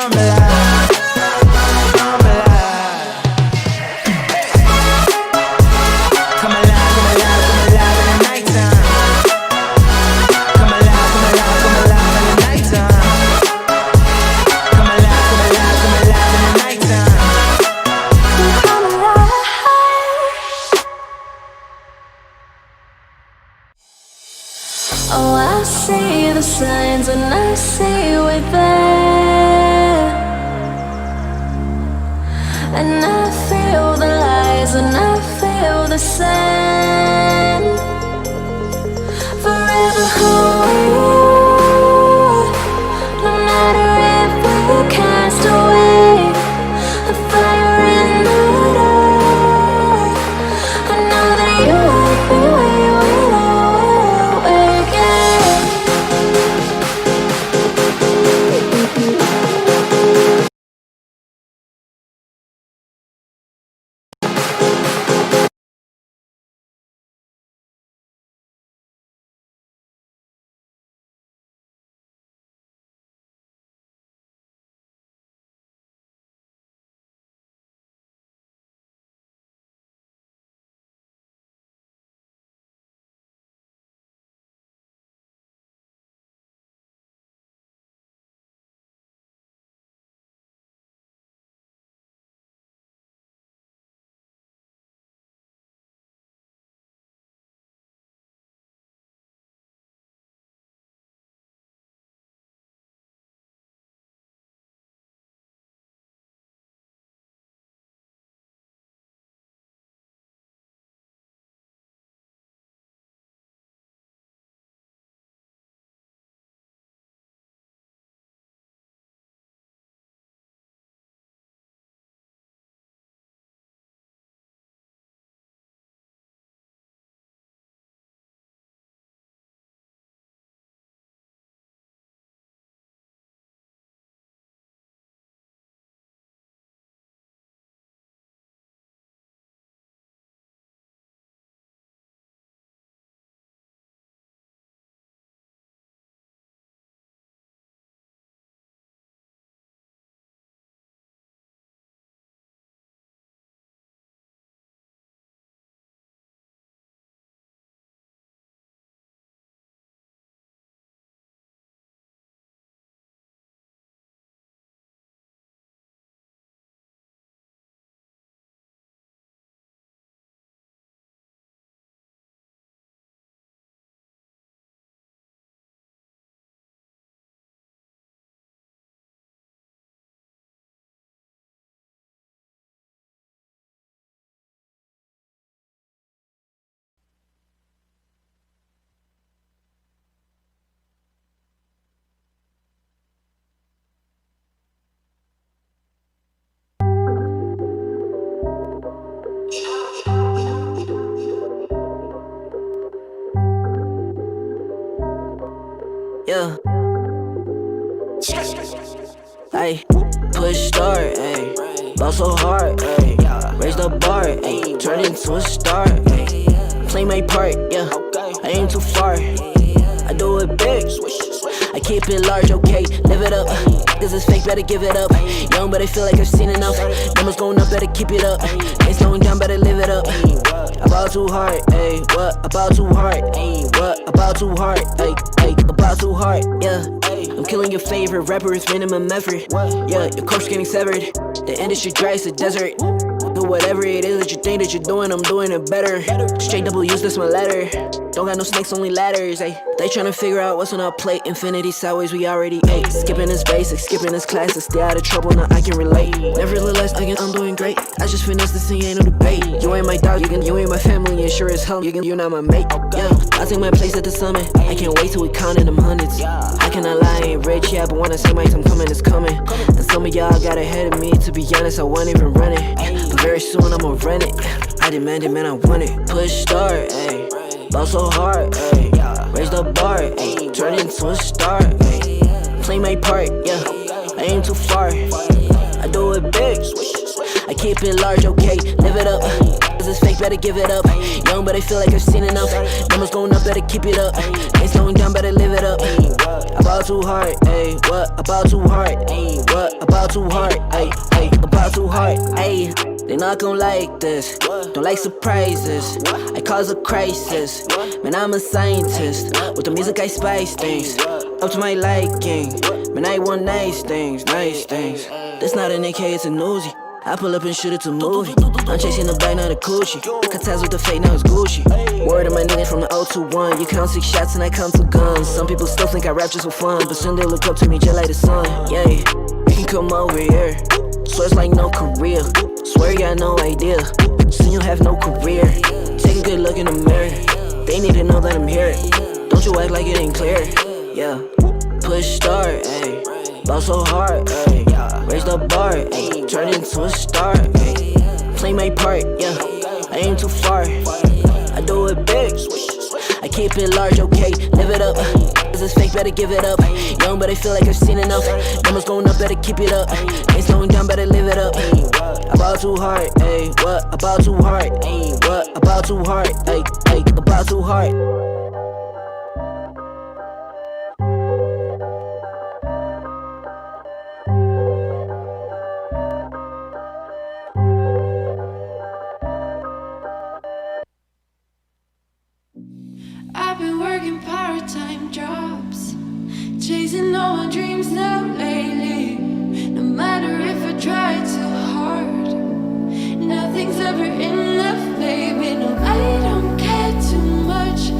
I'm alive. I'm alive. Come alive, come alive, come alive in the nighttime. Come alive, come alive, come alive in the nighttime. Come alive, come alive, come alive in the nighttime. Come alive. Oh, I see the signs and I see we're there, and I feel the lies and I feel the sand. Forever who we are, no matter if we're cast away. A fire in the dark. I know that you won't be where we'll awaken. Yeah. Ay, push start, ay. Ball so hard, ay. Raise the bar, ay. Turn into a star, ay. Play my part, yeah. I ain't too far. I do it big. I keep it large, okay. Live it up. This is fake, better give it up. Young, but I feel like I've seen enough. Numbers going up, better keep it up. Ain't slowing down, better live it up. About too hard, ayy. What? About too hard, ayy. What? About too hard, ayy. About too hard, yeah. I'm killing your favorite rapper, it's minimum effort. Yeah, your corpse getting severed. The industry dry as a desert. Do whatever it is that you think that you're doing, I'm doing it better. Straight double use, that's my letter. Don't got no snakes, only ladders, ayy. They tryna figure out what's on our plate. Infinity sideways, we already ate. Skipping is basic, skipping is classic. Stay out of trouble, now I can relate. Nevertheless, I'm doing great. I just finished this thing, ain't no debate. You ain't my dog, you ain't my family, and sure as hell, you're not my mate. Yeah, I take my place at the summit. I can't wait till we countin' them hundreds. I cannot lie, I ain't rich, yeah, but when I say my time coming, it's coming. And some of y'all got ahead of me, to be honest, I wasn't even running. But very soon I'ma run it. I demand it, man, I want it. Push start, ayy. Ball so hard, ayy. Raise the bar, ayy. Turn into a star, ayy. Play my part, yeah. I ain't too far. I do it big. I keep it large, okay. Live it up. This is fake, better give it up. Young, but I feel like I've seen enough. Numbers going up, better keep it up. Ain't slowing down, better live it up. About too hard, ayy. What? About too hard, ayy. What? About about too hard, ayy, ayy, about too hard, ayy. They not gon' like this, don't like surprises. I cause a crisis, man, I'm a scientist. With the music I spice things, up to my liking. Man, I want nice things, nice things. This not an AK, it's a Uzi. I pull up and shoot it to movie. I'm chasing the bag, not a coochie. Cut ties with the fake, now it's Gucci. Word of my niggas from the 021. You count 6 shots and I count 2 guns. Some people still think I rap just for fun, but soon they look up to me just like the sun. Yeah, you can come over here. Swear it's like no career. Swear you got no idea. Soon you have no career. Take a good look in the mirror. They need to know that I'm here. Don't you act like it ain't clear. Yeah. Push start, ayy. Ball so hard, ayy. Raise the bar, ayy. Turn into a star, ayy. Play my part, yeah. I aim too far. I do it big. I keep it large, okay. Live it up. This is fake, better give it up. Young, but I feel like I've seen enough. Numbers going up, better keep it up. Ain't slowing down, better live it up. About too hard, ayy. What? About too hard, ayy. What? About too hard, ayy. Ayy. About too hard. I've been working part-time jobs, chasing all my dreams now lately. No matter if I try too hard, nothing's ever enough, baby. No, I don't care too much.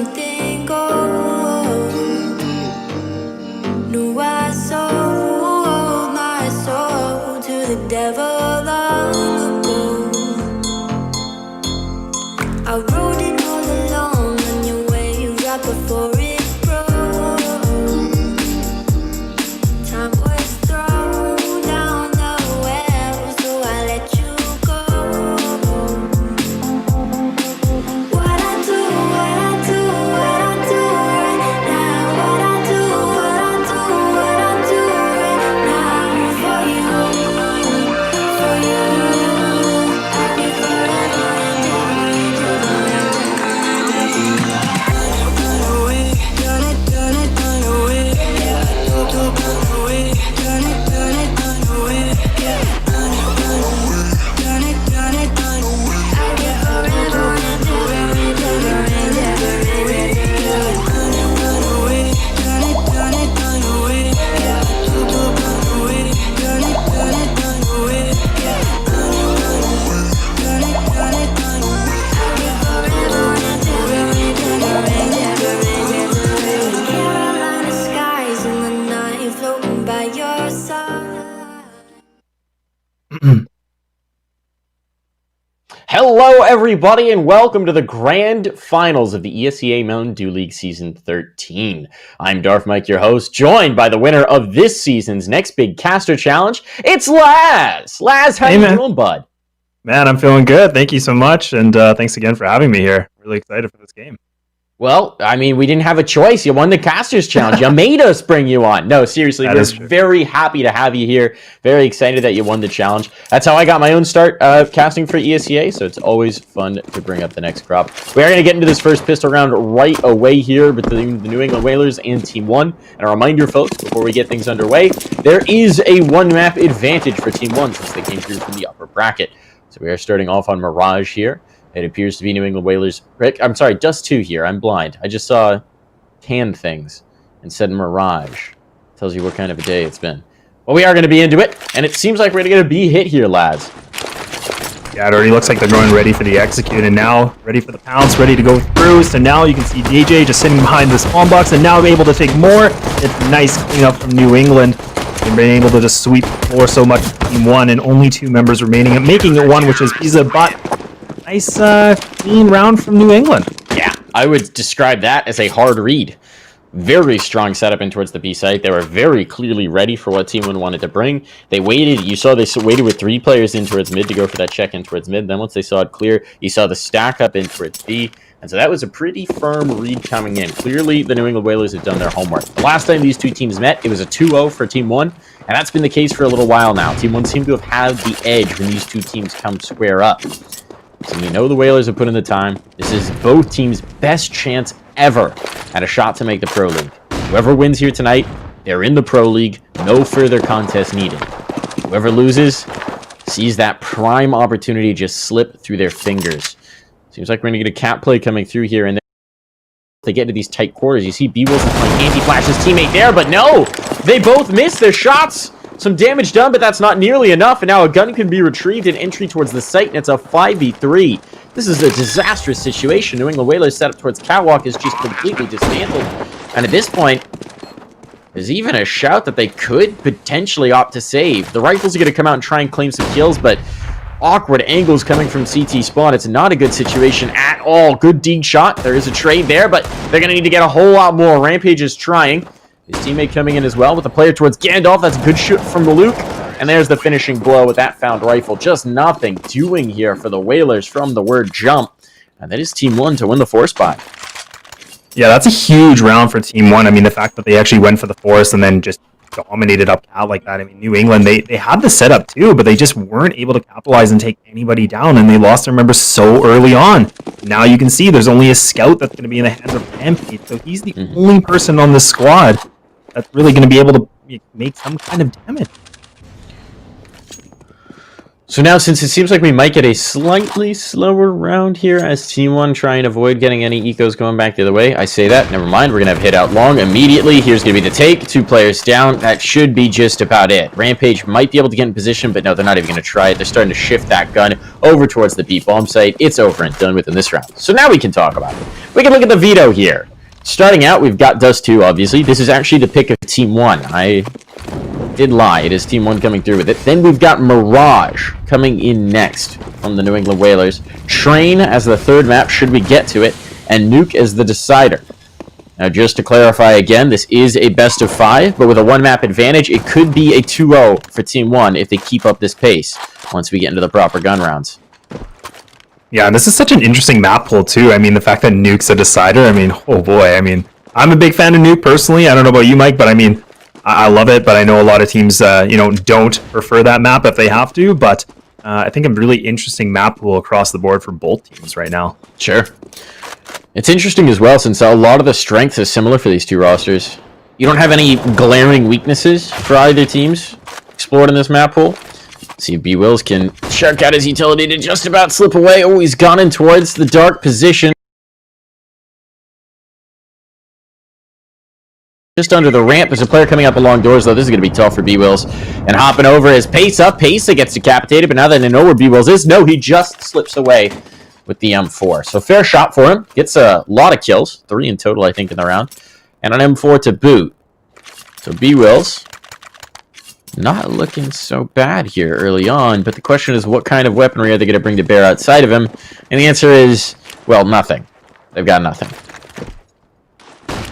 something gold. Knew I sold my soul to the devil long ago. I rode it all alone on your wave right before it broke. Time was thrown down the well, so I let you go. What I do right now. What I do right now for you. I'll be forever Carolina skies in the night, floating by your side. Hello, everybody, and welcome to the grand finals of the ESEA Mountain Dew League Season 13. I'm Darth Mike, your host, joined by the winner of this season's next big caster challenge. It's Laz! Laz, how you doing, bud? Man, I'm feeling good. Thank you so much, and thanks again for having me here. Really excited for this game. Well, I mean, we didn't have a choice. You won the Casters Challenge. You made us bring you on. No, seriously, we're very happy to have you here. Very excited that you won the challenge. That's how I got my own start casting for ESEA, so it's always fun to bring up the next crop. We are going to get into this first pistol round right away here between the New England Whalers and Team 1. And a reminder, folks, before we get things underway, there is a one-map advantage for Team 1 since they came through from the upper bracket. So we are starting off on Mirage here. It appears to be New England Whalers. I'm sorry, Dust 2 here. I'm blind. I just saw canned things and said Mirage. Tells you what kind of a day it's been. Well, we are going to be into it, and it seems like we're going to get a B hit here, lads. Yeah, it already looks like they're going ready for the execute, and now ready for the pounce, ready to go through. So now you can see DJ just sitting behind the spawn box, and now able to take more. It's nice cleanup from New England. And being able to just sweep the floor so much for Team 1, and only 2 members remaining, and making it 1, which is Pizza, but nice clean round from New England. Yeah, I would describe that as a hard read. Very strong setup in towards the B site. They were very clearly ready for what Team 1 wanted to bring. They waited. You saw they waited with 3 players in towards mid to go for that check-in towards mid. Then once they saw it clear, you saw the stack up in towards B. And so that was a pretty firm read coming in. Clearly, the New England Whalers have done their homework. The last time these two teams met, it was a 2-0 for Team 1. And that's been the case for a little while now. Team 1 seemed to have had the edge when these two teams come square up. So we know the Whalers have put in the time. This is both teams' best chance ever at a shot to make the Pro League. Whoever wins here tonight, they're in the Pro League. No further contest needed. Whoever loses sees that prime opportunity just slip through their fingers. Seems like we're going to get a cap play coming through here, and they get into these tight quarters. You see B. Wilson playing anti-flash his teammate there, but no! They both miss their shots! Some damage done, but that's not nearly enough, and now a gun can be retrieved and entry towards the site, and it's a 5v3. This is a disastrous situation. New England Whalers set up towards Catwalk is just completely dismantled, and at this point, there's even a shout that they could potentially opt to save. The Rifles are going to come out and try and claim some kills, but awkward angles coming from CT spawn. It's not a good situation at all. Good deed shot. There is a trade there, but they're going to need to get a whole lot more. Rampage is trying. His teammate coming in as well with the player towards Gandalf. That's a good shoot from Luke. And there's the finishing blow with that found rifle. Just nothing doing here for the Whalers from the word jump. And that is Team 1 to win the force buy. Yeah, that's a huge round for Team 1. I mean, the fact that they actually went for the force and then just dominated up Cal like that. I mean, New England, they had the setup too, but they just weren't able to capitalize and take anybody down, and they lost their members so early on. Now you can see there's only a scout that's going to be in the hands of Rampage, so he's the only person on the squad that's really going to be able to make some kind of damage. So now, since it seems like we might get a slightly slower round here as Team 1 try and avoid getting any ecos going back the other way. I say that. Never mind. We're going to have hit out long immediately. Here's going to be the take. 2 players down. That should be just about it. Rampage might be able to get in position, but no, they're not even going to try it. They're starting to shift that gun over towards the B bomb site. It's over and done with in this round. So now we can talk about it. We can look at the veto here. Starting out, we've got Dust 2, obviously. This is actually the pick of Team 1. I did lie. It is Team 1 coming through with it. Then we've got Mirage coming in next from the New England Whalers. Train as the third map, should we get to it, and Nuke as the decider. Now, just to clarify again, this is a best of 5, but with a 1-map advantage, it could be a 2-0 for Team 1 if they keep up this pace once we get into the proper gun rounds. Yeah, and this is such an interesting map pool, too. I mean, the fact that Nuke's a decider, I mean, oh boy. I mean, I'm a big fan of Nuke, personally. I don't know about you, Mike, but I mean, I love it, but I know a lot of teams, don't prefer that map if they have to, but I think a really interesting map pool across the board for both teams right now. Sure. It's interesting as well, since a lot of the strength is similar for these two rosters. You don't have any glaring weaknesses for either teams explored in this map pool. See if B-Wills can shark out his utility to just about slip away. Oh, he's gone in towards the dark position. Just under the ramp. There's a player coming up along doors, though. This is going to be tough for B-Wills. And hopping over his pace up. Pesa gets decapitated, but now that they know where B-Wills is, no, he just slips away with the M4. So fair shot for him. Gets a lot of kills. 3 in total, I think, in the round. And an M4 to boot. So B-Wills not looking so bad here early on, but the question is, what kind of weaponry are they going to bring to bear outside of him? And the answer is, well, nothing. They've got nothing.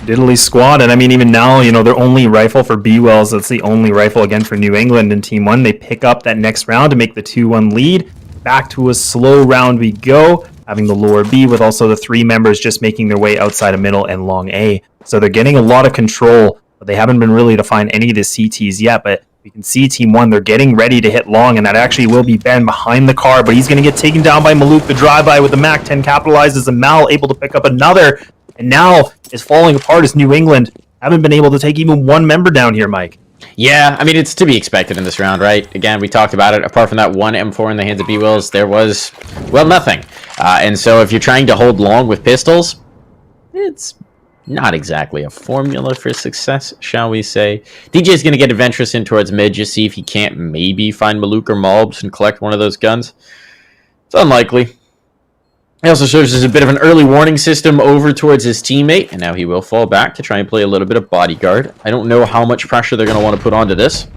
Diddly squad, and I mean, even now, their only rifle for B-Wells, that's the only rifle again for New England in Team 1. They pick up that next round to make the 2-1 lead. Back to a slow round we go, having the lower B with also the 3 members just making their way outside of middle and long A. So they're getting a lot of control, but they haven't been really to find any of the CTs yet, but you can see Team 1, they're getting ready to hit long, and that actually will be Ben behind the car, but he's going to get taken down by Maluk, the drive-by with the MAC-10 capitalizes, and Mal able to pick up another, and now is falling apart as New England haven't been able to take even 1 member down here, Mike. Yeah, I mean, it's to be expected in this round, right? Again, we talked about it. Apart from that 1 M4 in the hands of B-Wills, there was, well, nothing. And so if you're trying to hold long with pistols, it's not exactly a formula for success, shall we say. DJ's going to get adventurous in towards mid, just see if he can't maybe find Maluk or Malbs and collect one of those guns. It's unlikely. He also serves as a bit of an early warning system over towards his teammate, and now he will fall back to try and play a little bit of bodyguard. I don't know how much pressure they're going to want to put onto this.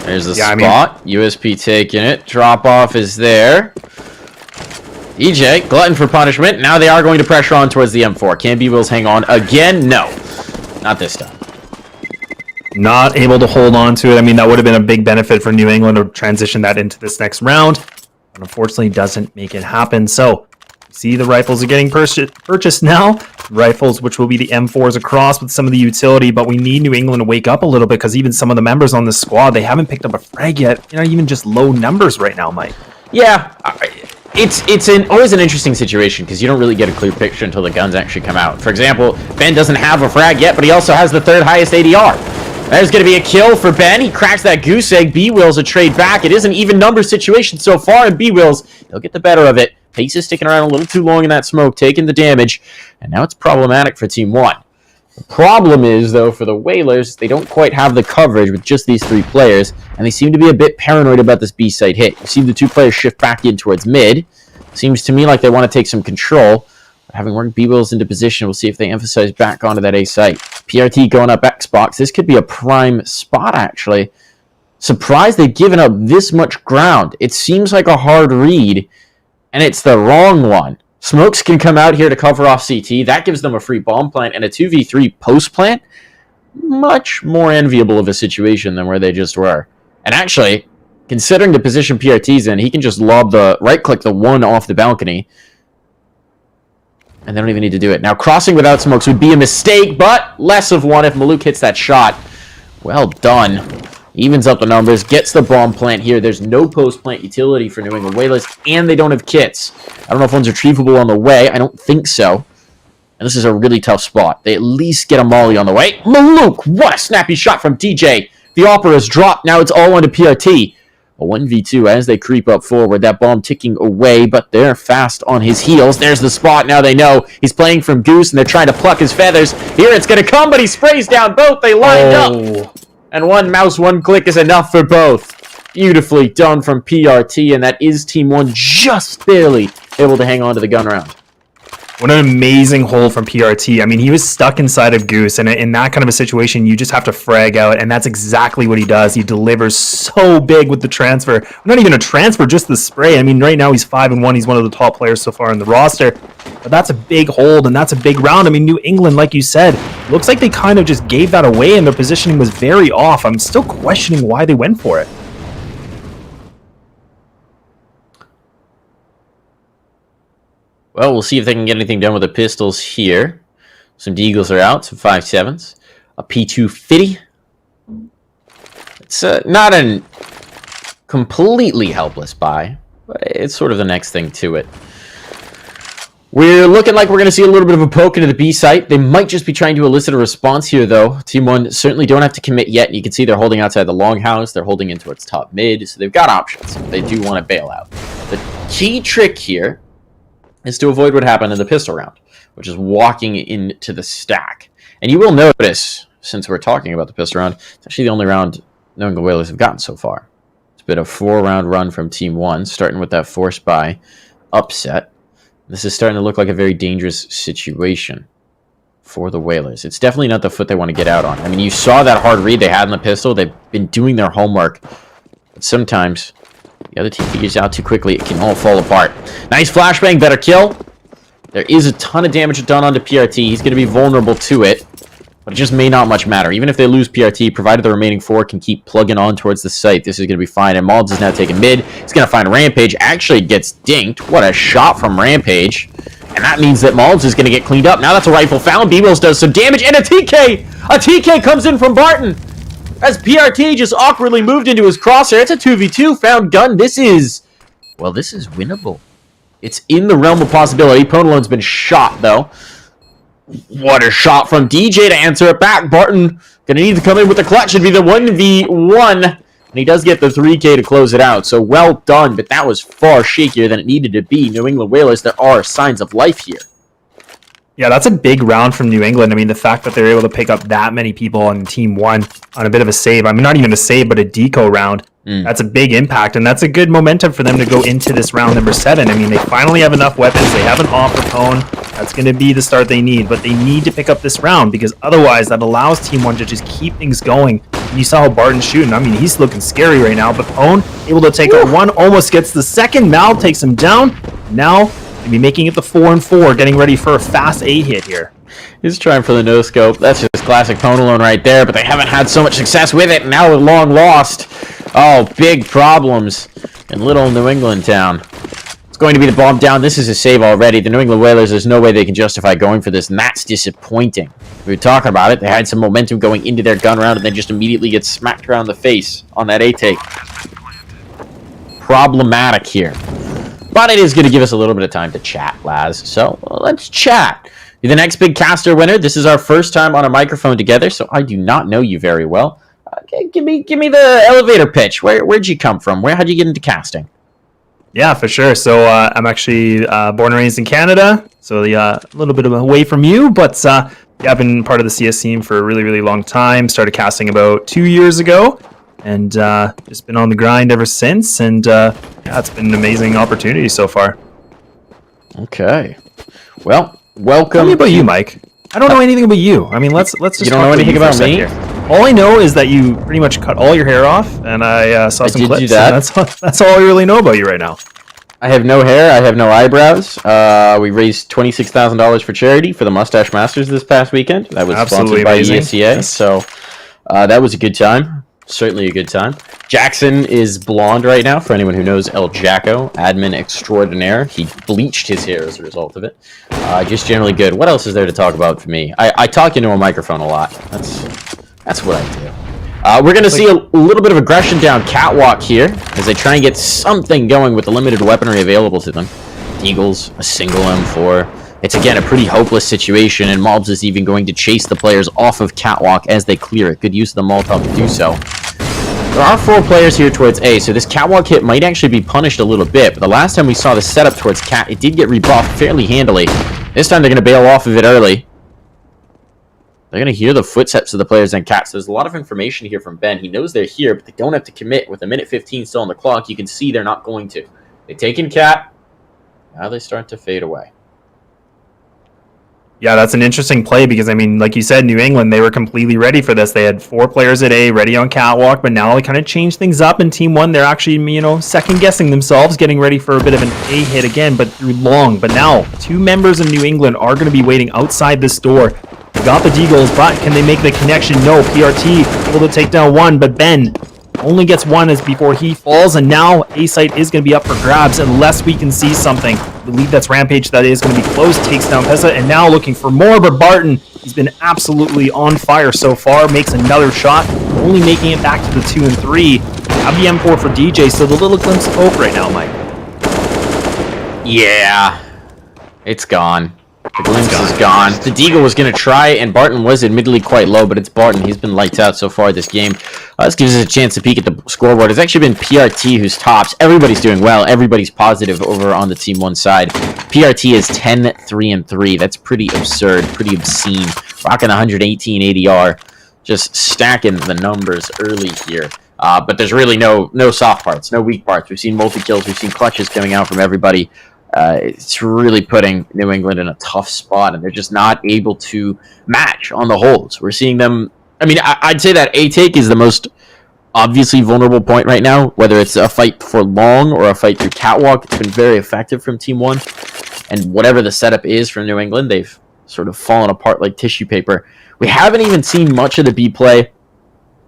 There's the spot. USP taking it. Drop off is there. DJ, glutton for punishment. Now they are going to pressure on towards the M4. Can B-Wills hang on again? No. Not this time. Not able to hold on to it. I mean, that would have been a big benefit for New England to transition that into this next round. But unfortunately, doesn't make it happen. So, see the rifles are getting purchased now. Rifles, which will be the M4s across with some of the utility. But we need New England to wake up a little bit because even some of the members on the squad, they haven't picked up a frag yet. Even just low numbers right now, Mike. Yeah, it's always an interesting situation because you don't really get a clear picture until the guns actually come out. For example, Ben doesn't have a frag yet, but he also has the 3rd highest ADR. There's going to be a kill for Ben. He cracks that goose egg. B-Wills a trade back. It is an even number situation so far, and B-Wills, they'll get the better of it. Pace is sticking around a little too long in that smoke, taking the damage, and now it's problematic for Team 1. The problem is, though, for the Whalers, they don't quite have the coverage with just these 3 players, and they seem to be a bit paranoid about this B-site hit. You see the 2 players shift back in towards mid. Seems to me like they want to take some control. But having worked B-Wills into position, we'll see if they emphasize back onto that A site. PRT going up Xbox. This could be a prime spot, actually. Surprised they've given up this much ground. It seems like a hard read, and it's the wrong one. Smokes can come out here to cover off CT. That gives them a free bomb plant and a 2v3 post plant. Much more enviable of a situation than where they just were. And actually, considering the position PRT's in, he can just lob the right-click the 1 off the balcony. And they don't even need to do it. Now, crossing without smokes would be a mistake, but less of one if Maluk hits that shot. Well done. Evens up the numbers, gets the bomb plant here. There's no post-plant utility for New England Whalers, and they don't have kits. I don't know if one's retrievable on the way. I don't think so. And this is a really tough spot. They at least get a molly on the way. Maluk, what a snappy shot from DJ. The Opera's dropped. Now it's all onto PRT. A 1v2 as they creep up forward. That bomb ticking away, but they're fast on his heels. There's the spot. Now they know he's playing from Goose, and they're trying to pluck his feathers. Here it's going to come, but he sprays down both. They lined up. And one mouse, one click is enough for both. Beautifully done from PRT, and that is Team 1 just barely able to hang on to the gun round. What an amazing hold from PRT. I mean, he was stuck inside of Goose, and in that kind of a situation, you just have to frag out, and that's exactly what he does. He delivers so big with the transfer. Not even a transfer, just the spray. I mean, right now he's 5-1. He's one of the top players so far in the roster. But that's a big hold, and that's a big round. I mean, New England, like you said, looks like they kind of just gave that away, and their positioning was very off. I'm still questioning why they went for it. Well, we'll see if they can get anything done with the pistols here. Some Deagles are out, some 5.7s. A P250. It's not a completely helpless buy, but it's sort of the next thing to it. We're looking like we're going to see a little bit of a poke into the B site. They might just be trying to elicit a response here, though. Team 1 certainly don't have to commit yet. You can see they're holding outside the longhouse. They're holding in towards top mid, so they've got options. They do want to bail out. The key trick here is to avoid what happened in the pistol round, which is walking into the stack. And you will notice, since we're talking about the pistol round, it's actually the only round New England Whalers have gotten so far. It's been a 4-round run from Team 1, starting with that forced buy upset. This is starting to look like a very dangerous situation for the Whalers. It's definitely not the foot they want to get out on. I mean, you saw that hard read they had in the pistol. They've been doing their homework. But sometimes the other team figures out too quickly, it can all fall apart. Nice flashbang, better kill. There is a ton of damage done onto PRT. He's going to be vulnerable to it, but it just may not much matter. Even if they lose PRT, provided the remaining 4 can keep plugging on towards the site, this is going to be fine. And Malds is now taking mid. He's going to find Rampage. Actually gets dinked. What a shot from Rampage. And that means that Malds is going to get cleaned up. Now that's a rifle found. B-Wills does some damage, and a TK! A TK comes in from Barton! As PRT just awkwardly moved into his crosshair. It's a 2v2 found gun. This is winnable. It's in the realm of possibility. Ponalone's been shot, though. What a shot from DJ to answer it back. Barton gonna need to come in with the clutch. It'd be the 1v1. And he does get the 3K to close it out. So well done, but that was far shakier than it needed to be. New England Whalers, there are signs of life here. Yeah, that's a big round from New England. I mean, the fact that they're able to pick up that many people on Team 1 on a bit of a save. I mean, not even a save, but a deco round. That's a big impact, and that's a good momentum for them to go into this round number 7. I mean, they finally have enough weapons. They have an offer pwn. That's going to be the start they need, but they need to pick up this round because otherwise that allows Team 1 to just keep things going. And you saw how Barton's shooting. I mean, he's looking scary right now, but Pwn able to take out 1, almost gets the second. Mal takes him down. Now, maybe making it the 4-4, getting ready for a fast A hit here. He's trying for the no-scope. That's just classic Ponalone right there, but they haven't had so much success with it. Now with long lost. Oh, big problems in little New England town. It's going to be the bomb down. This is a save already. The New England Whalers, there's no way they can justify going for this, and that's disappointing. We were talking about it. They had some momentum going into their gun round, and then just immediately get smacked around the face on that A-take. Problematic here. But it is going to give us a little bit of time to chat, Laz. So let's chat. You're the next big caster winner. This is our first time on a microphone together, so I do not know you very well. Okay, give me the elevator pitch. Where'd you come from? How'd you get into casting? Yeah, for sure. So I'm actually born and raised in Canada, so a little bit away from you, but yeah, I've been part of the CS team for a really, really long time. Started casting about 2 years ago, and just been on the grind ever since, and yeah, it's been an amazing opportunity so far. Okay. Well, welcome. Tell me about you, Mike. I don't know anything about you. I mean, let's just. You don't know anything about me? Here. All I know is that you pretty much cut all your hair off, and I saw some clips. Do that. That's all I really know about you right now. I have no hair. I have no eyebrows. We raised $26,000 for charity for the Mustache Masters this past weekend. That was Absolutely sponsored by amazing. ESEA, Yes. so that was a good time. Certainly a good time. Jackson is blonde right now, for anyone who knows El Jacko, admin extraordinaire. He bleached his hair as a result of it. Just generally good. What else is there to talk about for me? I talk into a microphone a lot. That's what I do. We're going to see a little bit of aggression down Catwalk here, as they try and get something going with the limited weaponry available to them. Eagles, a single M4. It's, again, a pretty hopeless situation, and Mobs is even going to chase the players off of Catwalk as they clear it. Good use of the Molotov to do so. There are 4 players here towards A, so this catwalk hit might actually be punished a little bit. But the last time we saw the setup towards Cat, it did get rebuffed fairly handily. This time they're going to bail off of it early. They're going to hear the footsteps of the players on Cat. So there's a lot of information here from Ben. He knows they're here, but they don't have to commit. With a minute 15 still on the clock, you can see they're not going to. They've taken Cat. Now they start to fade away. Yeah, that's an interesting play because, I mean, like you said, New England, they were completely ready for this. They had 4 players at A ready on catwalk, but now they kind of changed things up in Team 1. They're actually, second-guessing themselves, getting ready for a bit of an A hit again, but through long. But now, 2 members of New England are going to be waiting outside this door. They got the Deagles, but can they make the connection? No, PRT able to take down 1, but Ben only gets 1 as before he falls, and now A site is going to be up for grabs unless we can see something. I believe that's Rampage that is going to be close, takes down Pesa, and now looking for more, but Barton, he's been absolutely on fire so far, makes another shot, only making it back to the 2 and 3. Have the M4 for DJ, so the little glimpse of hope right now, Mike. Yeah, it's gone. The glimpse is gone. The Deagle was going to try, and Barton was admittedly quite low, but it's Barton. He's been lights out so far this game. This gives us a chance to peek at the scoreboard. It's actually been PRT who's tops. Everybody's doing well. Everybody's positive over on the Team 1 side. PRT is 10-3-3. That's pretty absurd, pretty obscene. Rocking 118 ADR. Just stacking the numbers early here. But there's really no soft parts, no weak parts. We've seen multi-kills. We've seen clutches coming out from everybody. It's really putting New England in a tough spot, and they're just not able to match on the holds. We're seeing them. I mean, I'd say that A take is the most obviously vulnerable point right now, whether it's a fight for long or a fight through catwalk. It's been very effective from Team 1, and whatever the setup is for New England, they've sort of fallen apart like tissue paper. We haven't even seen much of the B play.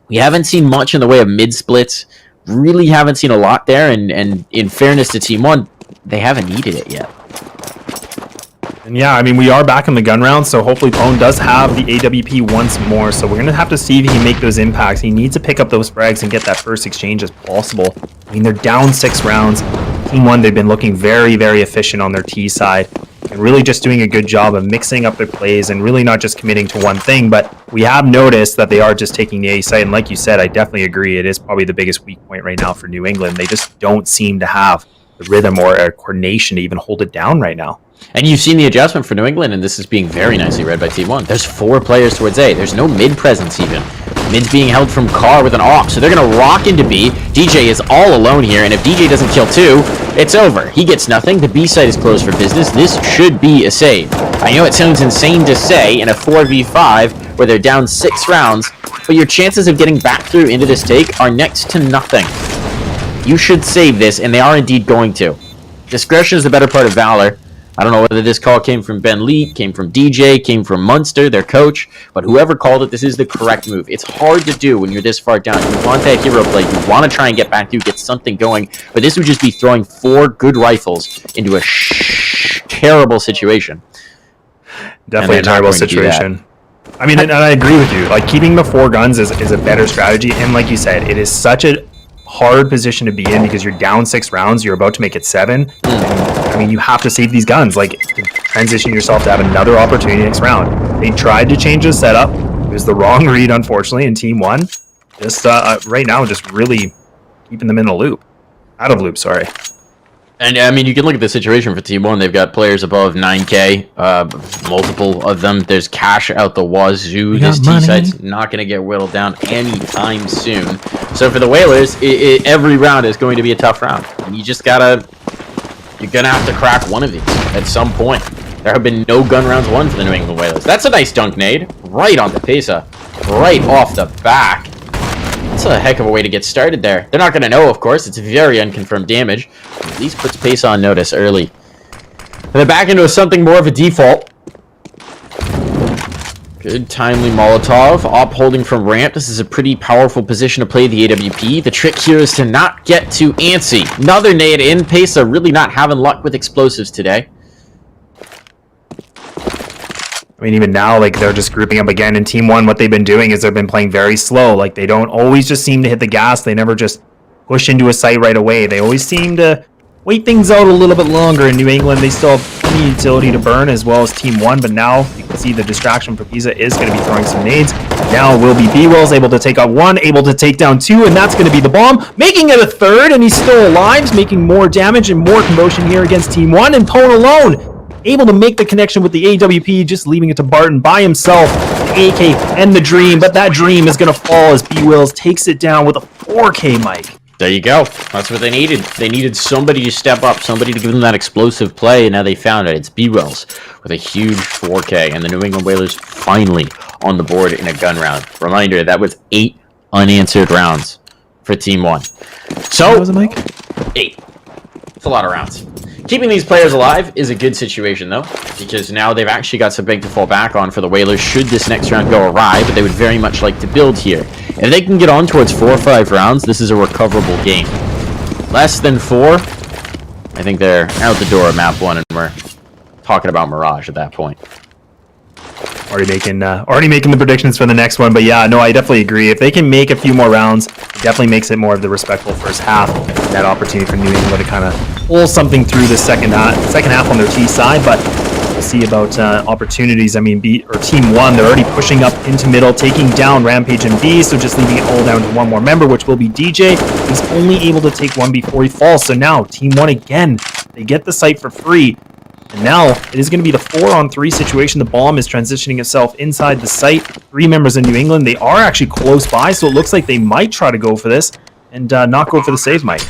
We haven't seen much in the way of mid splits. Really haven't seen a lot there, and in fairness to Team 1, they haven't needed it yet. And yeah, I mean, we are back in the gun round, so hopefully Pone does have the AWP once more, so we're going to have to see if he can make those impacts. He needs to pick up those frags and get that first exchange as possible. I mean, they're down 6 rounds. Team 1, they've been looking very, very efficient on their T side, and really just doing a good job of mixing up their plays and really not just committing to one thing, but we have noticed that they are just taking the A side, and like you said, I definitely agree. It is probably the biggest weak point right now for New England. They just don't seem to have the rhythm or coordination to even hold it down right now. And you've seen the adjustment for New England, and this is being very nicely read by Team 1. There's 4 players towards A. There's no mid presence even. Mid's being held from Carr with an AWP, so they're going to rock into B. DJ is all alone here, and if DJ doesn't kill 2, it's over. He gets nothing. The B side is closed for business. This should be a save. I know it sounds insane to say in a 4v5 where they're down 6 rounds, but your chances of getting back through into this take are next to nothing. You should save this, and they are indeed going to. Discretion is the better part of valor. I don't know whether this call came from Ben Lee, came from DJ, came from Munster, their coach, but whoever called it, this is the correct move. It's hard to do when you're this far down. You want that hero play. You want to try and get back through, get something going, but this would just be throwing 4 good rifles into a terrible situation. Definitely a terrible situation. I mean, and I agree with you. Like, keeping the 4 guns is a better strategy, and like you said, it is such a hard position to be in because you're down 6 rounds, you're about to make it 7. I mean, you have to save these guns, like, to transition yourself to have another opportunity next round. They tried to change the setup. It was the wrong read, unfortunately, in Team 1. Just right now, just really keeping them in the loop. Out of loop, sorry. And I mean, you can look at the situation for Team 1. They've got players above 9K, multiple of them. There's cash out the wazoo. This T-site's not going to get whittled down anytime soon. So for the Whalers, every round is going to be a tough round. And you just gotta, you're going to have to crack one of these at some point. There have been no gun rounds won for the New England Whalers. That's a nice dunk nade, right on the Pesa, right off the back. That's a heck of a way to get started there. They're not going to know, of course. It's very unconfirmed damage. At least puts Pesa on notice early. And then back into something more of a default. Good timely Molotov. Op holding from ramp. This is a pretty powerful position to play the AWP. The trick here is to not get too antsy. Another nade in. Pesa really not having luck with explosives today. I mean, even now, like, they're just grouping up again. In Team 1, what they've been doing is they've been playing very slow. Like, they don't always just seem to hit the gas. They never just push into a site right away. They always seem to wait things out a little bit longer. In New England, they still have plenty of utility to burn as well as Team 1, but now you can see the distraction for Pisa is going to be throwing some nades. Now will be B-Wills able to take out 1, able to take down 2, and that's going to be the bomb, making it a 3rd, and he's still alive, making more damage and more commotion here against Team 1, and Pone alone able to make the connection with the AWP, just leaving it to Barton by himself, the AK and the Dream, but that Dream is going to fall as B-Wills takes it down with a 4K, Mike. There you go. That's what they needed. They needed somebody to step up, somebody to give them that explosive play, and now they found it. It's B-Wills with a huge 4K, and the New England Whalers finally on the board in a gun round. Reminder, that was 8 unanswered rounds for Team 1. So, What was it, Mike? 8. It's a lot of rounds. Keeping these players alive is a good situation, though, because now they've actually got something to fall back on for the Whalers should this next round go awry, but they would very much like to build here. If they can get on towards 4 or 5 rounds, this is a recoverable game. Less than 4, I think they're out the door at map 1, and we're talking about Mirage at that point. Already making the predictions for the next one, but yeah, no, I definitely agree. If they can make a few more rounds, it definitely makes it more of the respectful first half. That opportunity for New England to kind of pull something through the second half on their T side, but we'll see about opportunities. I mean, Team 1, they're already pushing up into middle, taking down Rampage and B, so just leaving it all down to one more member, which will be DJ. He's only able to take one before he falls, so now Team 1 again, they get the site for free. And now it is going to be the 4-on-3 situation. The bomb is transitioning itself inside the site. 3 members in New England. They are actually close by, so it looks like they might try to go for this and not go for the save, Mike.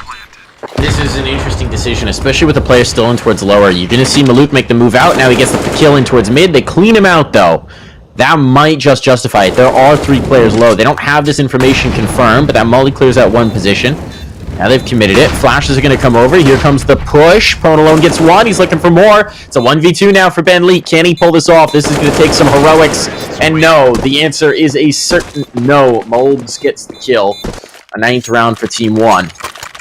This is an interesting decision, especially with the player still in towards lower. You're going to see Maluk make the move out. Now he gets the kill in towards mid. They clean him out, though. That might just justify it. There are 3 players low. They don't have this information confirmed, but that molly clears out 1 position. Now they've committed it. Flashes are going to come over. Here comes the push. Pone alone gets 1. He's looking for more. It's a 1v2 now for Ben Lee. Can he pull this off? This is going to take some heroics. And no, the answer is a certain no. Molbs gets the kill. A 9th round for Team 1.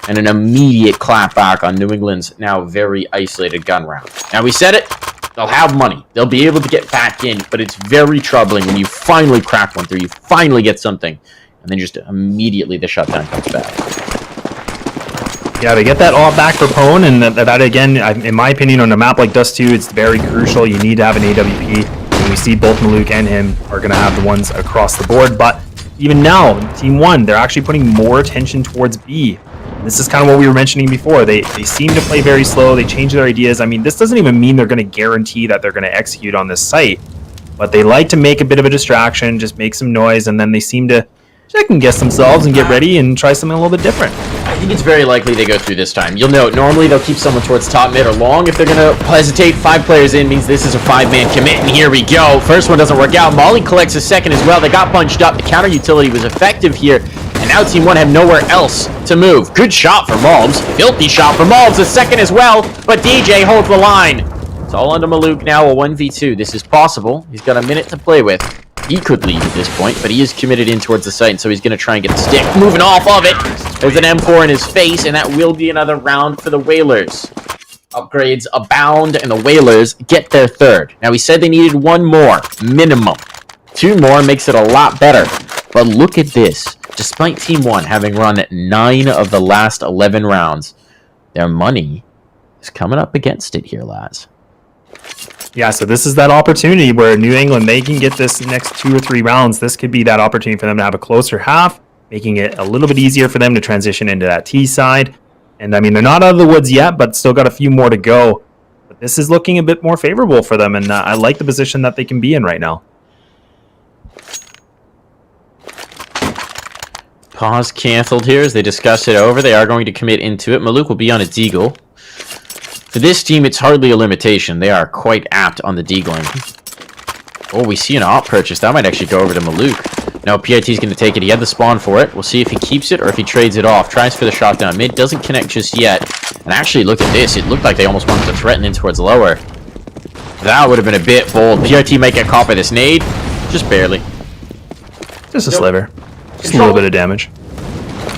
And an immediate clapback on New England's now very isolated gun round. Now we said it. They'll have money. They'll be able to get back in. But it's very troubling when you finally crack one through. You finally get something. And then just immediately the shutdown comes back. Yeah, to get that all back for Pone, and that again, in my opinion, on a map like Dust 2, it's very crucial. You need to have an AWP, and we see both Maluk and him are going to have the ones across the board, but even now, Team 1, they're actually putting more attention towards B. This is kind of what we were mentioning before. They seem to play very slow. They change their ideas. I mean, this doesn't even mean they're going to guarantee that they're going to execute on this site, but they like to make a bit of a distraction, just make some noise, and then they seem to second guess themselves and get ready and try something a little bit different. I think it's very likely they go through this time. You'll note, normally they'll keep someone towards top mid or long. If they're going to hesitate, 5 players in means this is a 5-man commit, and here we go. First one doesn't work out. Molly collects a second as well. They got bunched up. The counter utility was effective here, and now Team 1 have nowhere else to move. Good shot for Molbs. Filthy shot for Molbs. A second as well, but DJ holds the line. It's all under Maluk now, a 1v2. This is possible. He's got a minute to play with. He could leave at this point, but he is committed in towards the site, and so he's going to try and get the stick. Moving off of it. There's an M4 in his face, and that will be another round for the Whalers. Upgrades abound, and the Whalers get their 3rd. Now, we said they needed 1 more, minimum. 2 more makes it a lot better. But look at this. Despite Team 1 having run 9 of the last 11 rounds, their money is coming up against it here, lads. Yeah, so this is that opportunity where New England, they can get this next 2 or 3 rounds. This could be that opportunity for them to have a closer half, making it a little bit easier for them to transition into that T side. And I mean, they're not out of the woods yet, but still got a few more to go. But this is looking a bit more favorable for them, and I like the position that they can be in right now. Pause canceled here as they discuss it over. They are going to commit into it. Maluk will be on a deagle. For this team, it's hardly a limitation. They are quite apt on the deagling. Oh, we see an op purchase. That might actually go over to Maluk. Now, PIT's going to take it. He had the spawn for it. We'll see if he keeps it or if he trades it off. Tries for the shot down mid. Doesn't connect just yet. And actually, look at this. It looked like they almost wanted to threaten in towards lower. That would have been a bit bold. PRT might get caught by this nade. Just barely. Just a sliver. Just a little bit of damage.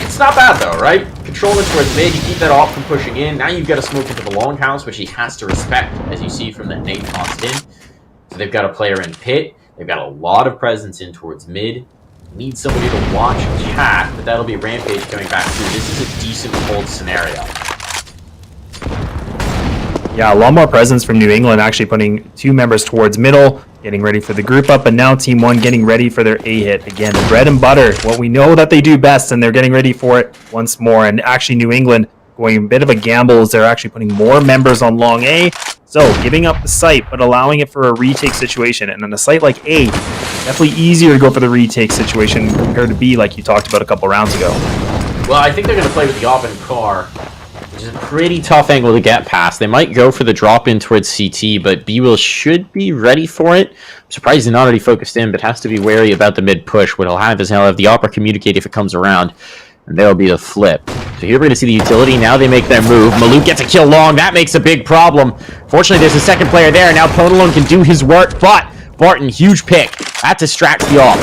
It's not bad, though, right? Control it towards mid, you keep that off from pushing in. Now you've got to smoke into the longhouse, which he has to respect, as you see from that nade tossed in. So they've got a player in pit. They've got a lot of presence in towards mid. Need somebody to watch chat, but that'll be Rampage coming back through. This is a decent hold scenario. Yeah, a lot more presence from New England, actually putting 2 members towards middle, getting ready for the group up, and now Team 1 getting ready for their A hit. Again, the bread and butter, what we know that they do best, and they're getting ready for it once more. And actually New England going a bit of a gamble as they're actually putting more members on long A, so giving up the site, but allowing it for a retake situation. And on a site like A, definitely easier to go for the retake situation compared to B, like you talked about a couple rounds ago. Well, I think they're going to play with the open car, which is a pretty tough angle to get past. They might go for the drop in towards CT, but B-Will should be ready for it. I'm surprised he's not already focused in, but has to be wary about the mid push. What he'll have is he'll have the Opera communicate if it comes around, and that'll be the flip. So here we're going to see the utility. Now they make their move. Maluk gets a kill long. That makes a big problem. Fortunately, there's a second player there. Now Ponalone can do his work, but Barton, huge pick. That distracts the op.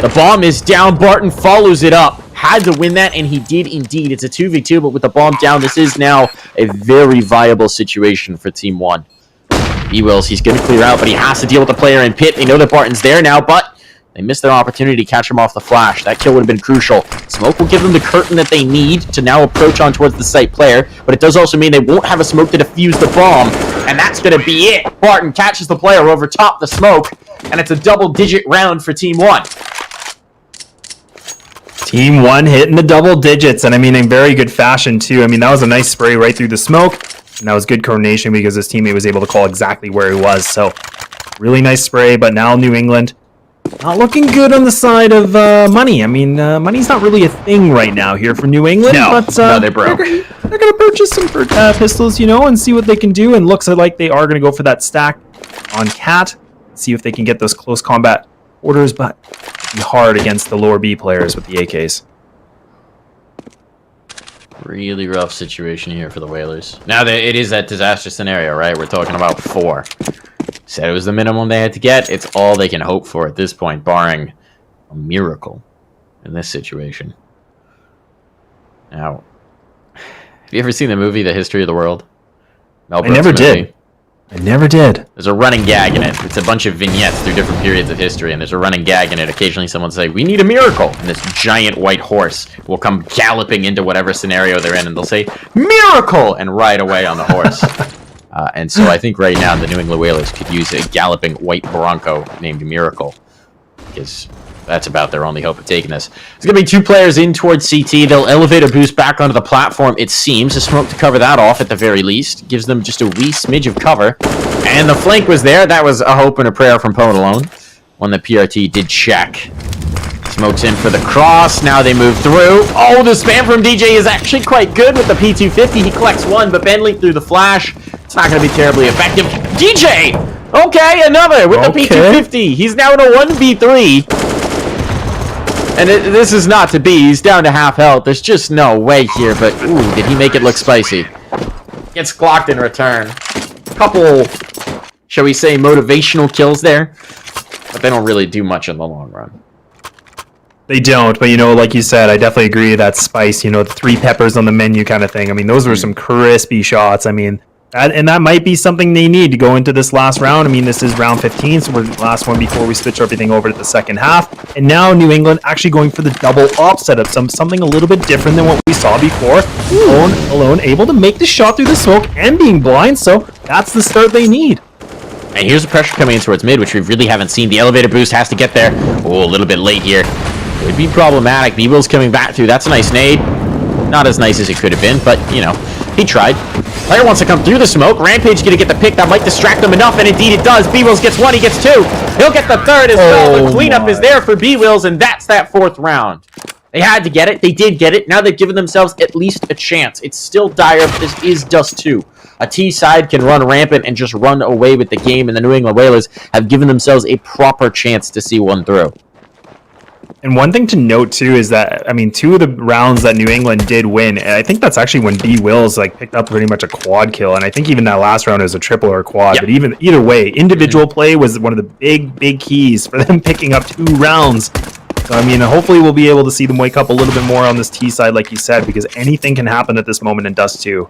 The bomb is down. Barton follows it up. Had to win that, and he did indeed. It's a 2v2, but with the bomb down, this is now a very viable situation for Team 1. E-Wills, he's going to clear out, but he has to deal with the player in pit. They know that Barton's there now, but they missed their opportunity to catch him off the flash. That kill would have been crucial. Smoke will give them the curtain that they need to now approach on towards the site player, but it does also mean they won't have a smoke to defuse the bomb, and that's going to be it. Barton catches the player over top the smoke, and it's a double-digit round for Team 1. Team 1 hitting the double digits, and I mean in very good fashion too. I mean, that was a nice spray right through the smoke, and that was good coordination because his teammate was able to call exactly where he was. So really nice spray, but now New England not looking good on the side of money. I mean, money's not really a thing right now here for New England. No, but, no, they're broke. They're going to purchase some pistols, you know, and see what they can do, and looks like they are going to go for that stack on Cat, see if they can get those close combat orders, but be hard against the lower B players with the AKs. Really rough situation here for the Whalers. Now, it is that disaster scenario, right? We're talking about 4. Said it was the minimum they had to get. It's all they can hope for at this point, barring a miracle in this situation. Now, have you ever seen the movie The History of the World? Mel Brooks I never movie? did. I never did. There's a running gag in it. It's a bunch of vignettes through different periods of history, and there's a running gag in it. Occasionally someone will say, "We need a miracle," and this giant white horse will come galloping into whatever scenario they're in, and they'll say, "Miracle!" and ride away on the horse. And so I think right now the New England Whalers could use a galloping white bronco named Miracle, because that's about their only hope of taking this. There's going to be 2 players in towards CT. They'll elevate a boost back onto the platform, it seems. A smoke to cover that off at the very least. Gives them just a wee smidge of cover. And the flank was there. That was a hope and a prayer from Ponalone. One that PRT did check. Smokes in for the cross. Now they move through. Oh, the spam from DJ is actually quite good with the P250. He collects 1, but Bentley through the flash. It's not going to be terribly effective. DJ! Okay, another with the P250. He's now in a 1v3. And this is not to be. He's down to half health. There's just no way here, but ooh, did he make it look spicy? Gets clocked in return. Couple, shall we say, motivational kills there, but they don't really do much in the long run. They don't, but you know, like you said, I definitely agree that spice, you know, the 3 peppers on the menu kind of thing. I mean, those were some crispy shots. I mean, that might be something they need to go into this last round. I mean, this is round 15, so we're the last one before we switch everything over to the second half. And now New England actually going for the double op setup, something a little bit different than what we saw before. Alone able to make the shot through the smoke and being blind, so that's the start they need. And here's the pressure coming in towards mid, which we really haven't seen. The elevator boost has to get there. Oh, a little bit late here. Could be problematic. B-Will's coming back through. That's a nice nade. Not as nice as it could have been, but, you know, he tried. Player wants to come through the smoke. Rampage gonna get the pick. That might distract them enough, and indeed it does. B-Wills gets 1, he gets 2. He'll get the 3rd as well. The cleanup is there for B-Wills, and that's that 4th round. They had to get it. They did get it. Now they've given themselves at least a chance. It's still dire, but this is Dust 2. A T side can run rampant and just run away with the game, and the New England Whalers have given themselves a proper chance to see one through. And one thing to note too is that, I mean, 2 of the rounds that New England did win, and I think that's actually when B-Wills like picked up pretty much a quad kill, and I think even that last round was a triple or a quad. Yep. But either way, individual play was one of the big keys for them picking up 2 rounds. So I mean, hopefully we'll be able to see them wake up a little bit more on this T side, like you said, because anything can happen at this moment in Dust 2.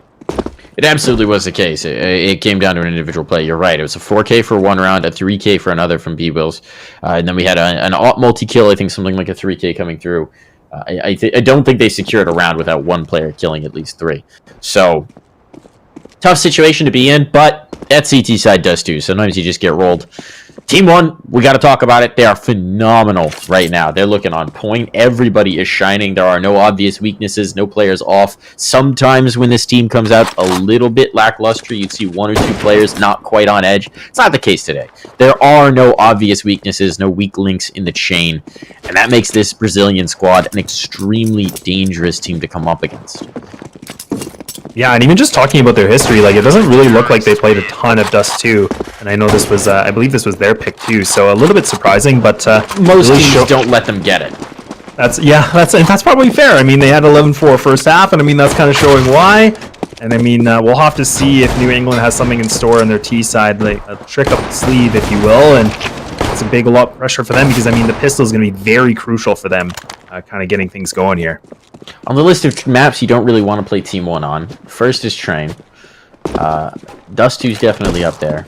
It absolutely was the case. It came down to an individual play. You're right. It was a 4K for one round, a 3K for another from B-Wills. And then we had an multi-kill, I think something like a 3K coming through. I don't think they secured a round without one player killing at least 3. So, tough situation to be in, but that CT side does too. Sometimes you just get rolled. Team 1, we got to talk about it. They are phenomenal right now. They're looking on point. Everybody is shining. There are no obvious weaknesses, no players off. Sometimes when this team comes out a little bit lackluster, you'd see 1 or 2 players not quite on edge. It's not the case today. There are no obvious weaknesses, no weak links in the chain, and that makes this Brazilian squad an extremely dangerous team to come up against. Yeah, and even just talking about their history, like, it doesn't really look like they played a ton of Dust 2. And I know this was, I believe this was their pick too, so a little bit surprising, but most really teams don't let them get it. That's probably fair. I mean, they had 11-4 first half, and I mean, that's kind of showing why. And I mean, we'll have to see if New England has something in store on their T side, like a trick up the sleeve, if you will, and it's a lot of pressure for them because, I mean, the pistol is going to be very crucial for them, kind of getting things going here. On the list of maps you don't really want to play Team 1 on, first is Train. Dust 2 is definitely up there.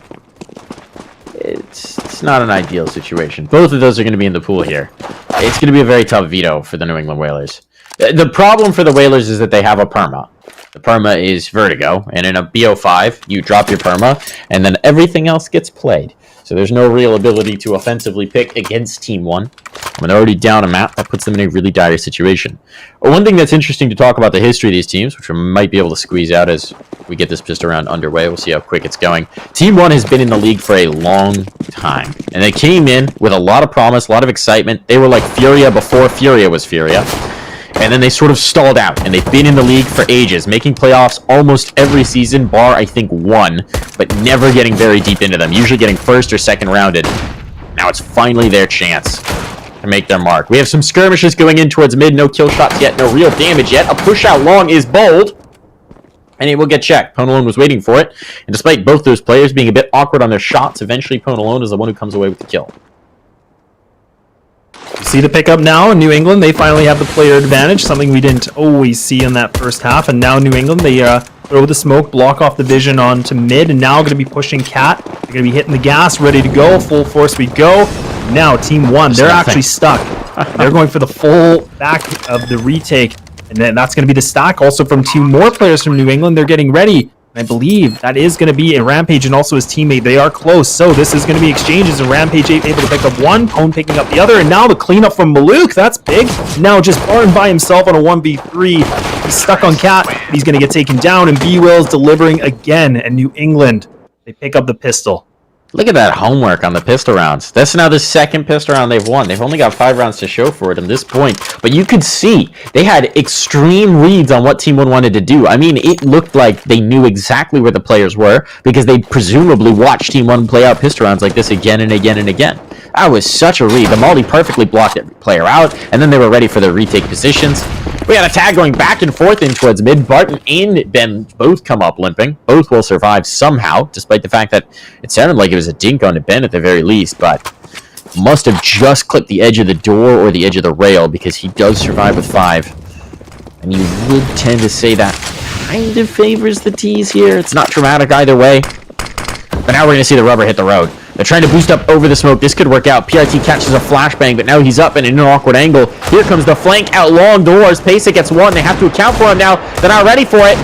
It's not an ideal situation. Both of those are going to be in the pool here. It's going to be a very tough veto for the New England Whalers. The problem for the Whalers is that they have a perma. The perma is Vertigo, and in a BO5, you drop your perma, and then everything else gets played. So there's no real ability to offensively pick against Team 1. When they're already down a map, that puts them in a really dire situation. One thing that's interesting to talk about the history of these teams, which we might be able to squeeze out as we get this pistol round underway. We'll see how quick it's going. Team 1 has been in the league for a long time, and they came in with a lot of promise, a lot of excitement. They were like Furia before Furia was Furia. And then they sort of stalled out, and they've been in the league for ages, making playoffs almost every season, bar, I think, 1, but never getting very deep into them, usually getting first or second rounded. Now it's finally their chance to make their mark. We have some skirmishes going in towards mid, no kill shots yet, no real damage yet. A push out long is bold, and it will get checked. Ponalone was waiting for it, and despite both those players being a bit awkward on their shots, eventually Ponalone is the one who comes away with the kill. You see the pickup now in New England. They finally have the player advantage, something we didn't always see in that first half. And now New England, they throw the smoke, block off the vision onto mid, and now going to be pushing Cat. They're going to be hitting the gas, ready to go. Full force we go. Now Team 1, they're actually stuck. They're going for the full back of the retake, and then that's going to be the stack also from 2 more players from New England. They're getting ready. I believe that is going to be a Rampage and also his teammate. They are close, so this is going to be exchanges, and Rampage able to pick up one, Pone picking up the other, and now the cleanup from Maluk. That's big. Now just Barn by himself on a 1v3. He's stuck on Cat. He's going to get taken down, and B-Will's delivering again, and New England, they pick up the pistol. Look at that homework on the pistol rounds. That's now the second pistol round they've won. They've only got 5 rounds to show for it at this point. But you could see they had extreme reads on what Team 1 wanted to do. I mean, it looked like they knew exactly where the players were because they presumably watched Team 1 play out pistol rounds like this again and again and again. That was such a read. The Molly perfectly blocked every player out, and then they were ready for their retake positions. We got a tag going back and forth in towards mid. Barton and Ben both come up limping. Both will survive somehow, despite the fact that it sounded like it was a dink onto Ben at the very least, but must have just clipped the edge of the door or the edge of the rail because he does survive with 5. And you would tend to say that kind of favors the T's here. It's not traumatic either way. But now we're going to see the rubber hit the road. They're trying to boost up over the smoke. This could work out. PRT catches a flashbang, but now he's up and in an awkward angle. Here comes the flank out long doors. Pacek gets one. They have to account for him now. They're not ready for it.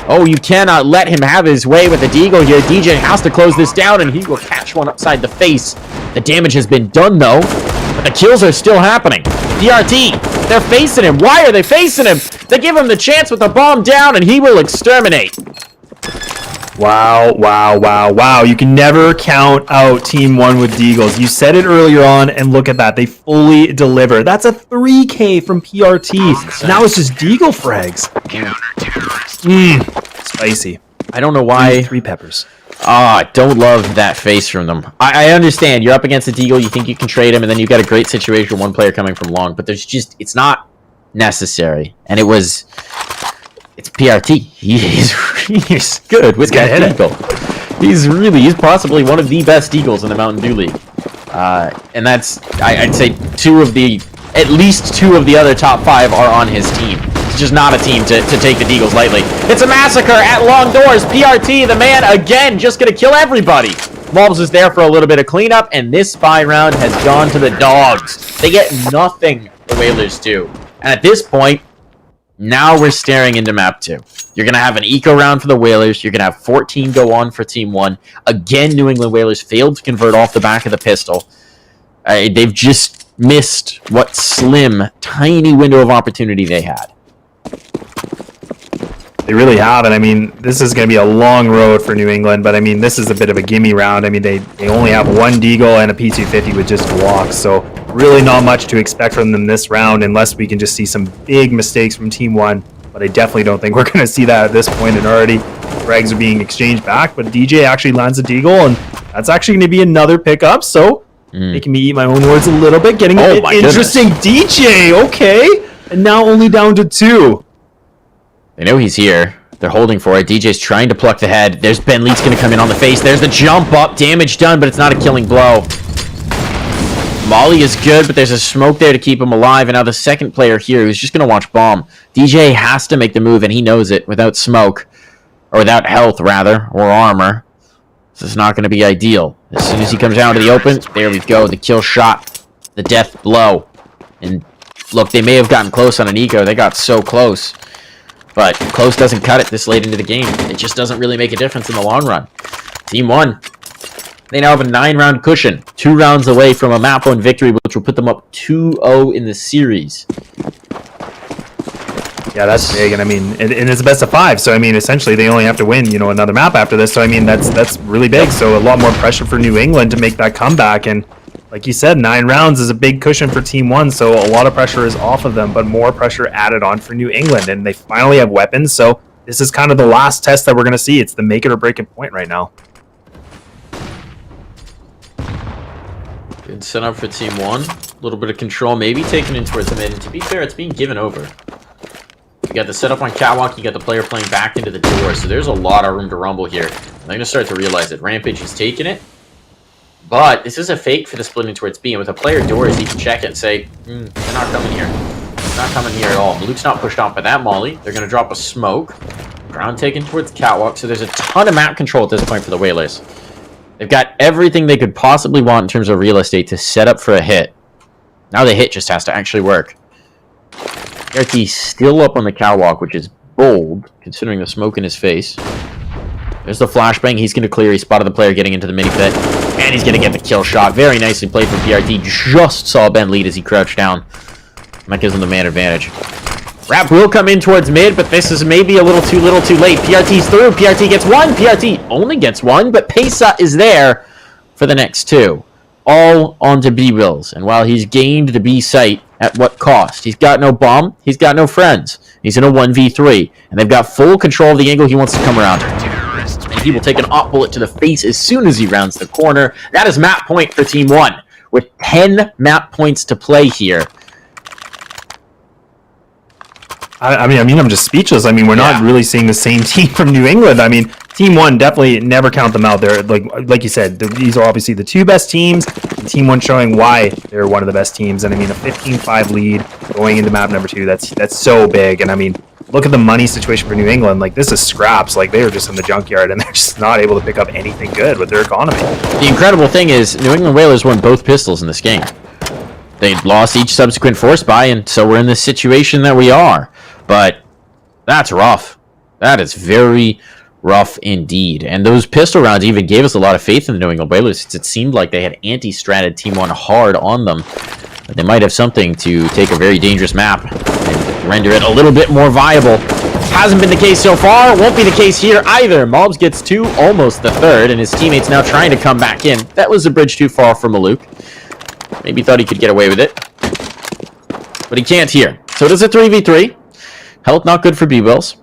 Oh, you cannot let him have his way with the Deagle here. DJ has to close this down, and he will catch one upside the face. The damage has been done, though, but the kills are still happening. PRT, they're facing him. Why are they facing him? They give him the chance with the bomb down, and he will exterminate. Wow, wow, wow, wow. You can never count out Team 1 with Deagles. You said it earlier on, and look at that. They fully deliver. That's a 3K from PRT. Now it's just Deagle frags. Spicy. I don't know why. 3 peppers. I don't love that face from them. I understand. You're up against a Deagle. You think you can trade him, and then you've got a great situation with one player coming from long, but there's just, it's not necessary. And it's PRT. He's good with that Deagle. He's possibly one of the best Deagles in the Mountain Dew League. And that's, I'd say at least 2 of the other top 5 are on his team. It's just not a team to take the Deagles lightly. It's a massacre at long doors. PRT, the man, again, just gonna kill everybody. Mobs is there for a little bit of cleanup, and this spy round has gone to the dogs. They get nothing, the Whalers do. And at this point, now we're staring into map 2. You're going to have an eco round for the Whalers. You're going to have 14 go on for Team 1. Again, New England Whalers failed to convert off the back of the pistol. They've just missed what slim, tiny window of opportunity they had. They really have, and I mean, this is going to be a long road for New England, but I mean, this is a bit of a gimme round. I mean, they only have one Deagle and a P250 with just blocks, so really not much to expect from them this round unless we can just see some big mistakes from Team 1, but I definitely don't think we're going to see that at this point, and already frags are being exchanged back, but DJ actually lands a Deagle, and that's actually going to be another pickup, so making me eat my own words a little bit, getting a bit interesting. DJ, okay, and now only down to 2. They know he's here. They're holding for it. DJ's trying to pluck the head. There's Ben Leeds going to come in on the face. There's the jump up. Damage done, but it's not a killing blow. Molly is good, but there's a smoke there to keep him alive. And now the second player here who's just going to watch bomb. DJ has to make the move, and he knows it. Without smoke, or without health, rather, or armor, this is not going to be ideal. As soon as he comes out into the open, there we go. The kill shot. The death blow. And look, they may have gotten close on an eco. They got so close. But close doesn't cut it this late into the game. It just doesn't really make a difference in the long run. Team 1, they now have a 9-round cushion. 2 rounds away from a map one victory, which will put them up 2-0 in the series. Yeah, that's big, and I mean, and it's a best of 5, so I mean, essentially they only have to win, you know, another map after this, so I mean, that's really big, so a lot more pressure for New England to make that comeback, and like you said, 9 rounds is a big cushion for Team 1, so a lot of pressure is off of them, but more pressure added on for New England, and they finally have weapons, so this is kind of the last test that we're going to see. It's the make it or break it point right now. Good setup for Team 1. A little bit of control, maybe taken in towards the mid, and to be fair, it's being given over. You got the setup on catwalk, you got the player playing back into the door, so there's a lot of room to rumble here. They're going to start to realize that Rampage has taken it, but this is a fake for the splitting towards B, and with a player doors, he can check it and say, they're not coming here. They're not coming here at all. Luke's not pushed off by that molly. They're going to drop a smoke. Ground taken towards catwalk, so there's a ton of map control at this point for the Whalers. They've got everything they could possibly want in terms of real estate to set up for a hit. Now the hit just has to actually work. Erty's still up on the catwalk, which is bold, considering the smoke in his face. There's the flashbang. He's going to clear. He spotted the player getting into the mini pit. And he's going to get the kill shot. Very nicely played from PRT. Just saw Ben lead as he crouched down. That gives him the man advantage. Rap will come in towards mid, but this is maybe a little too late. PRT's through. PRT gets 1. PRT only gets 1, but Pesa is there for the next 2. All onto B-Wills. And while he's gained the B site, at what cost? He's got no bomb. He's got no friends. He's in a 1v3. And they've got full control of the angle he wants to come around. And he will take an op bullet to the face as soon as he rounds the corner. That is map point for Team 1, with 10 map points to play here. I mean, I'm just speechless. I mean, we're not really seeing the same team from New England. I mean, Team 1, definitely never count them out. They're, like you said, these are obviously the 2 best teams. Team 1 showing why they're one of the best teams. And I mean, a 15-5 lead going into map number 2, that's so big. And I mean, look at the money situation for New England. Like, this is scraps. Like, they were just in the junkyard, and they're just not able to pick up anything good with their economy. The incredible thing is, New England Whalers won both pistols in this game. They lost each subsequent force buy, and so we're in this situation that we are. But that's rough. That is very rough indeed. And those pistol rounds even gave us a lot of faith in the New England Whalers, since it seemed like they had anti-stratted Team 1 hard on them. But they might have something to take a very dangerous map and render it a little bit more viable. Hasn't been the case so far. Won't be the case here either. Mobs gets 2, almost the 3rd, and his teammates now trying to come back in. That was a bridge too far for Maluk. Maybe thought he could get away with it. But he can't here. So it is a 3v3. Health not good for B-Wills.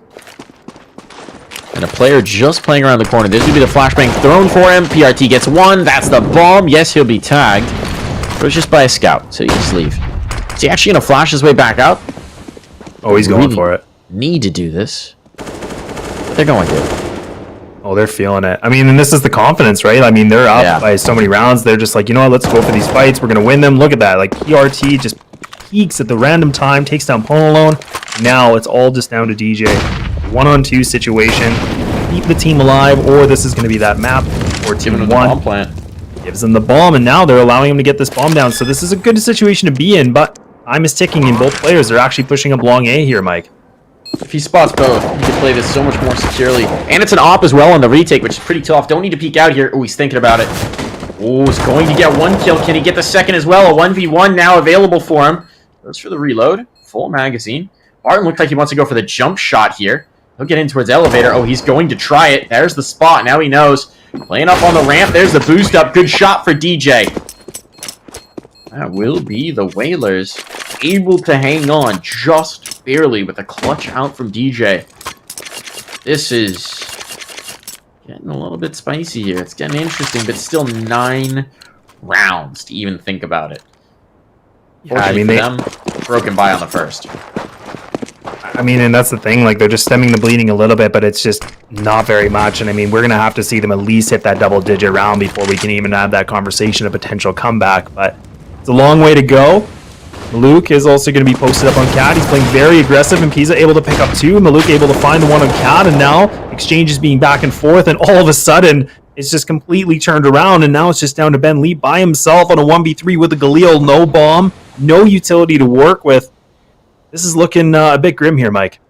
And a player just playing around the corner. This would be the flashbang thrown for him. PRT gets 1. That's the bomb. Yes, he'll be tagged. But it's just by a scout, so you just leave. Is he actually going to flash his way back out? Oh, he's going for it. Need to do this. But they're going to. Oh, they're feeling it. I mean, and this is the confidence, right? I mean, they're up by so many rounds. They're just like, you know what, let's go for these fights. We're going to win them. Look at that. Like, PRT just peaks at the random time, takes down Pone alone. Now it's all just down to DJ. 1-on-2 situation. Keep the team alive, or this is going to be that map. Or Team 1 gives them the bomb, and now they're allowing him to get this bomb down. So this is a good situation to be in, but time is ticking in both players. They're actually pushing up long A here, Mike. If he spots both, he can play this so much more securely. And it's an op as well on the retake, which is pretty tough. Don't need to peek out here. Oh, he's thinking about it. Oh, he's going to get one kill. Can he get the second as well? A 1v1 now available for him. Goes for the reload. Full magazine. Martin looks like he wants to go for the jump shot here. He'll get in towards elevator. Oh, he's going to try it. There's the spot. Now he knows. Playing up on the ramp. There's the boost up. Good shot for DJ. That will be the Whalers able to hang on just barely with a clutch out from DJ. This is getting a little bit spicy here. It's getting interesting, but still 9 rounds to even think about it. Yeah, I mean, for them, broken by on the first. I mean, and that's the thing. Like, they're just stemming the bleeding a little bit, but it's just not very much. And I mean, we're gonna have to see them at least hit that double-digit round before we can even have that conversation of potential comeback. But it's a long way to go. Maluk is also going to be posted up on Cat. He's playing very aggressive, and Pisa able to pick up 2. Maluk able to find the one on Cat, and now exchange is being back and forth, and all of a sudden, it's just completely turned around, and now it's just down to Ben Lee by himself on a 1v3 with a Galil. No bomb, no utility to work with. This is looking a bit grim here, Mike.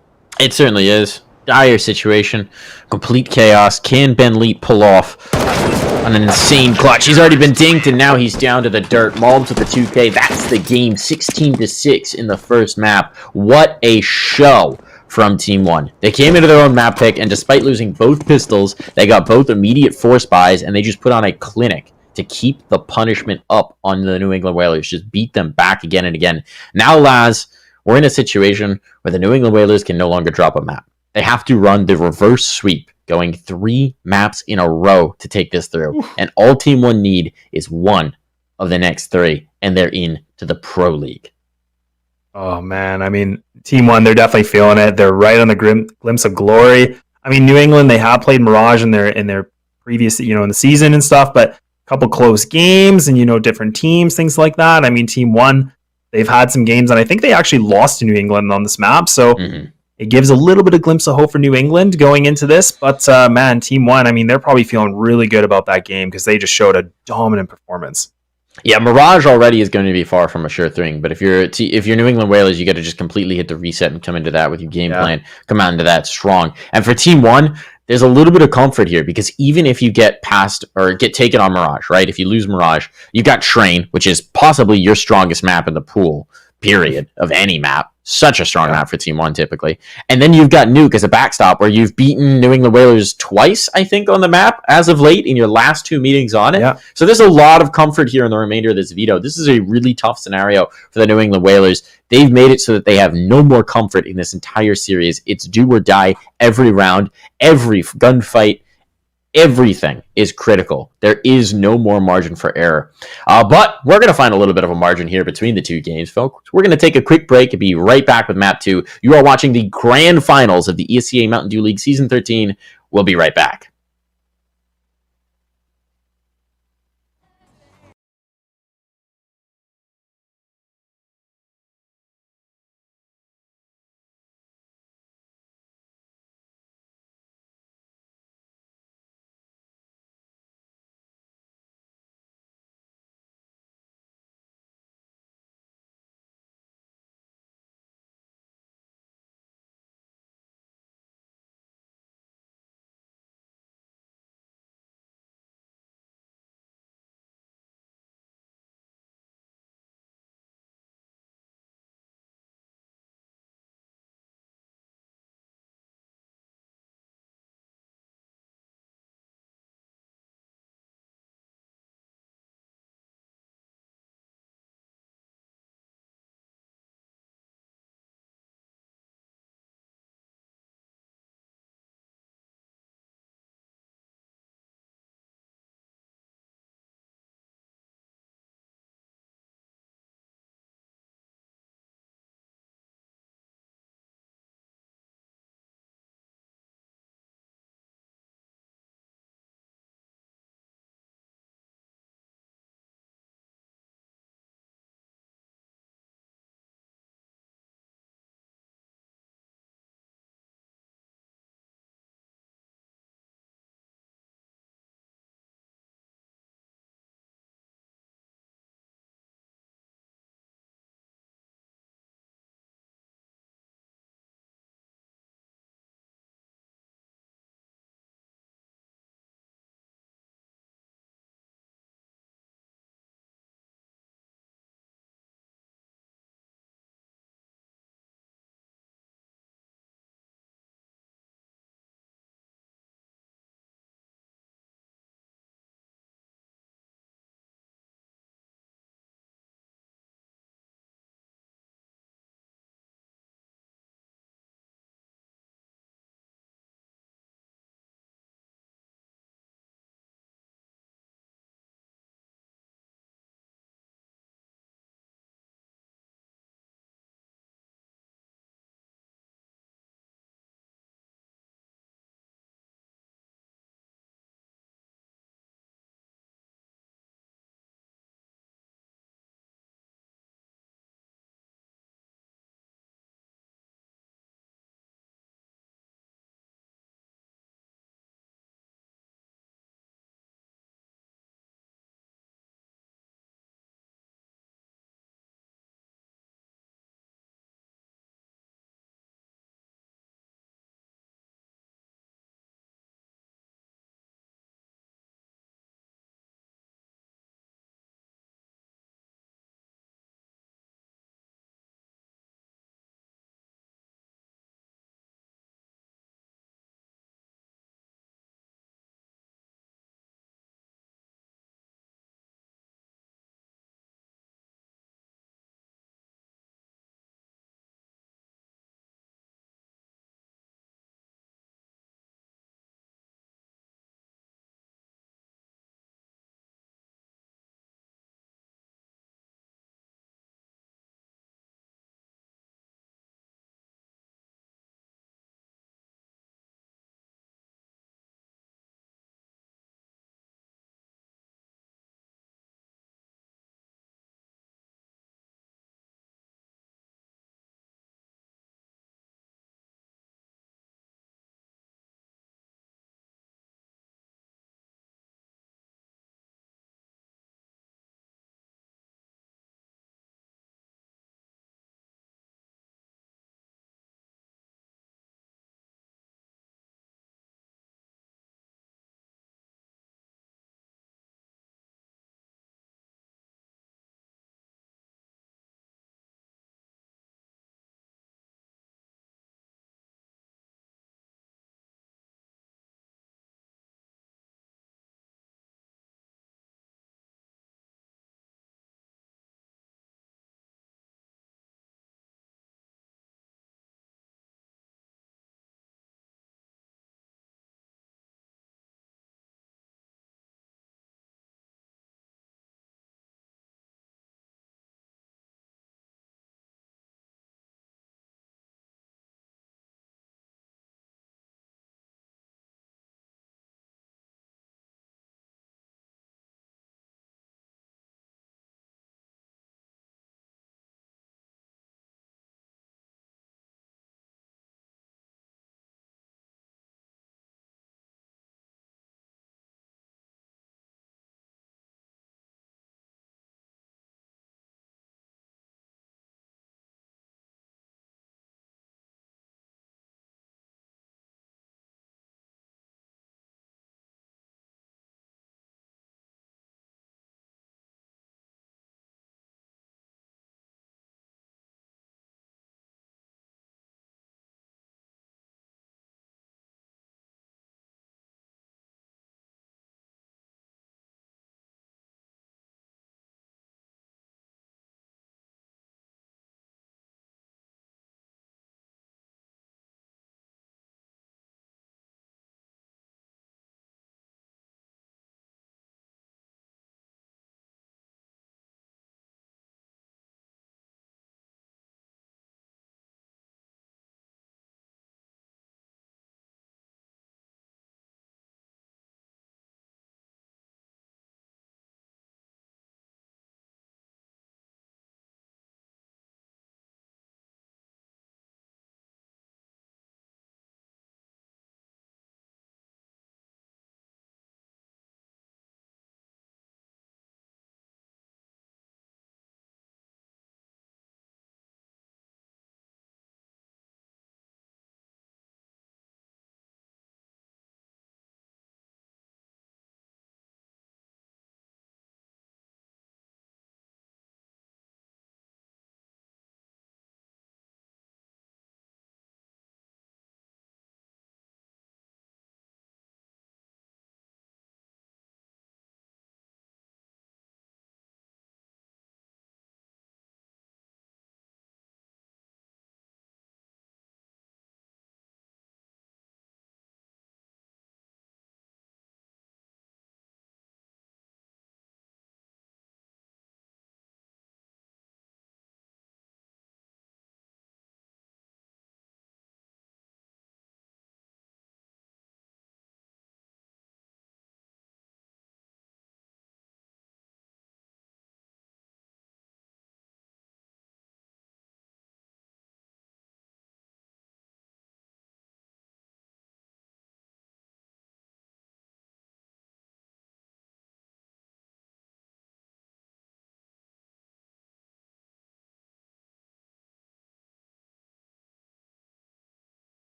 It certainly is. Dire situation. Complete chaos. Can Ben Lee pull off an insane clutch? He's already been dinked, and now he's down to the dirt. Mauled to the 2K. That's the game. 16-6 in the first map. What a show from Team 1. They came into their own map pick, and despite losing both pistols, they got both immediate force buys, and they just put on a clinic to keep the punishment up on the New England Whalers. Just beat them back again and again. Now, Laz, we're in a situation where the New England Whalers can no longer drop a map. They have to run the reverse sweep, going 3 maps in a row to take this through. Oof. And all Team 1 need is 1 of the next 3, and they're in to the Pro League. Oh, man. I mean, Team 1, they're definitely feeling it. They're right on the glimpse of glory. I mean, New England, they have played Mirage in their previous, in the season and stuff, but a couple close games and, different teams, things like that. I mean, Team 1, they've had some games, and I think they actually lost to New England on this map, so it gives a little bit of glimpse of hope for New England going into this. But, man, Team 1, I mean, they're probably feeling really good about that game because they just showed a dominant performance. Yeah, Mirage already is going to be far from a sure thing, but if you're New England Whalers, you got to just completely hit the reset and come into that with your game plan, come out into that strong. And for Team 1, there's a little bit of comfort here because even if you get past or get taken on Mirage, right? If you lose Mirage, you've got Train, which is possibly your strongest map in the pool, period, of any map. Such a strong map for Team 1, typically. And then you've got Nuke as a backstop, where you've beaten New England Whalers twice, I think, on the map, as of late, in your last 2 meetings on it. Yeah. So there's a lot of comfort here in the remainder of this veto. This is a really tough scenario for the New England Whalers. They've made it so that they have no more comfort in this entire series. It's do or die every round, every gunfight. Everything is critical. There is no more margin for error. But we're going to find a little bit of a margin here between the 2 games, folks. We're going to take a quick break and be right back with Map 2. You are watching the grand finals of the ESEA Mountain Dew League Season 13. We'll be right back.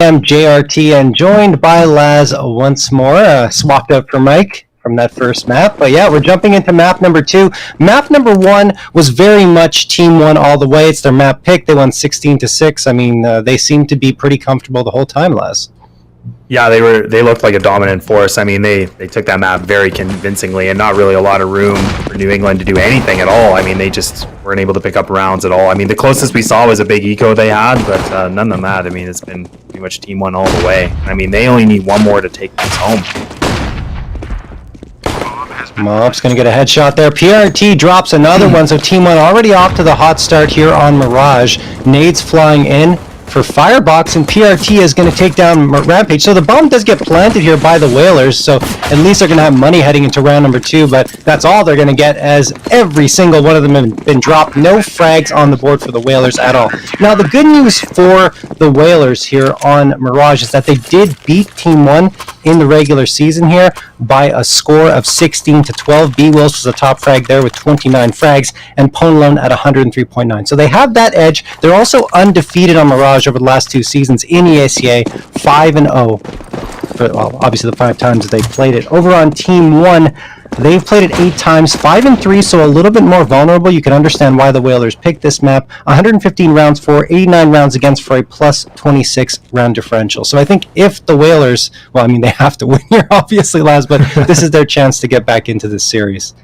am JRT and joined by Laz once more, swapped out for Mike from that first map. But yeah, we're jumping into map number 2. Map number 1 was very much Team 1 all the way. It's their map pick. They won 16-6. I mean, they seemed to be pretty comfortable the whole time, Laz. Yeah, they looked like a dominant force. I mean, they took that map very convincingly, and not really a lot of room for New England to do anything at all. I mean, they just weren't able to pick up rounds at all. I mean, the closest we saw was a big eco they had, but none of that. I mean, it's been pretty much Team 1 all the way. I mean, they only need one more to take things home. Mob's going to get a headshot there. PRT drops another one, so Team 1 already off to the hot start here on Mirage. Nades flying in for Firebox, and PRT is going to take down Rampage. So the bomb does get planted here by the Whalers, so at least they're going to have money heading into round number 2, but that's all they're going to get, as every single one of them have been dropped. No frags on the board for the Whalers at all. Now, the good news for the Whalers here on Mirage is that they did beat Team 1 in the regular season here by a score of 16-12. B-Wills was the top frag there with 29 frags, and Ponelone at 103.9. So they have that edge. They're also undefeated on Mirage over the last 2 seasons in ESEA, 5-0. Well, obviously the 5 times that they played it. Over on Team 1, they've played it 8 times, 5-3, so a little bit more vulnerable. You can understand why the Whalers picked this map. 115 rounds for, 89 rounds against for a plus 26 round differential. So I think if the Whalers, well, I mean, they have to win here, obviously, Laz, but this is their chance to get back into this series.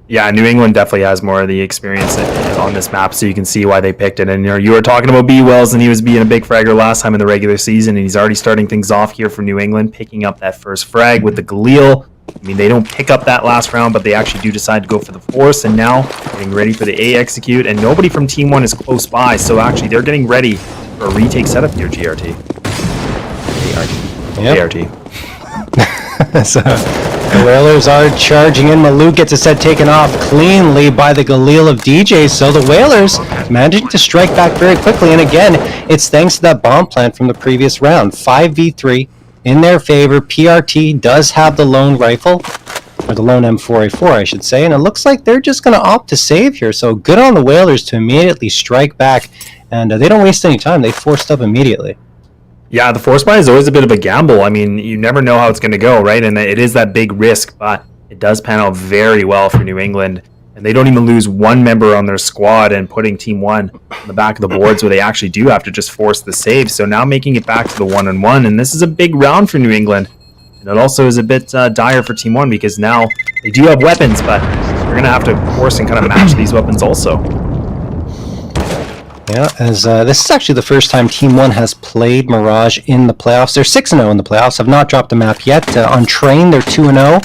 Yeah, New England definitely has more of the experience on this map, so you can see why they picked it. And you were talking about B. Wells, and he was being a big fragger last time in the regular season, and he's already starting things off here for New England, picking up that first frag with the Galil. I mean, they don't pick up that last round, but they actually do decide to go for the force, and now getting ready for the A execute, and nobody from Team 1 is close by, so actually they're getting ready for a retake setup here, GRT. Yep. GRT. So the Whalers are charging in. Maluk gets his set taken off cleanly by the Galil of DJ, so the Whalers managing to strike back very quickly, and again, it's thanks to that bomb plant from the previous round. 5v3 in their favor. PRT does have the lone rifle, or the lone M4A4, I should say, and it looks like they're just going to opt to save here, so good on the Whalers to immediately strike back, and they don't waste any time. They forced up immediately. Yeah, the force buy is always a bit of a gamble. I mean, you never know how it's going to go, right? And it is that big risk, but it does pan out very well for New England. And they don't even lose one member on their squad and putting Team 1 on the back of the boards, where they actually do have to just force the save. So now making it back to the 1-on-1, and this is a big round for New England. And it also is a bit dire for Team 1, because now they do have weapons, but they're going to have to force and kind of match these weapons also. Yeah, as this is actually the first time Team 1 has played Mirage in the playoffs. They're 6-0 in the playoffs, have not dropped a map yet. On Train, they're 2-0,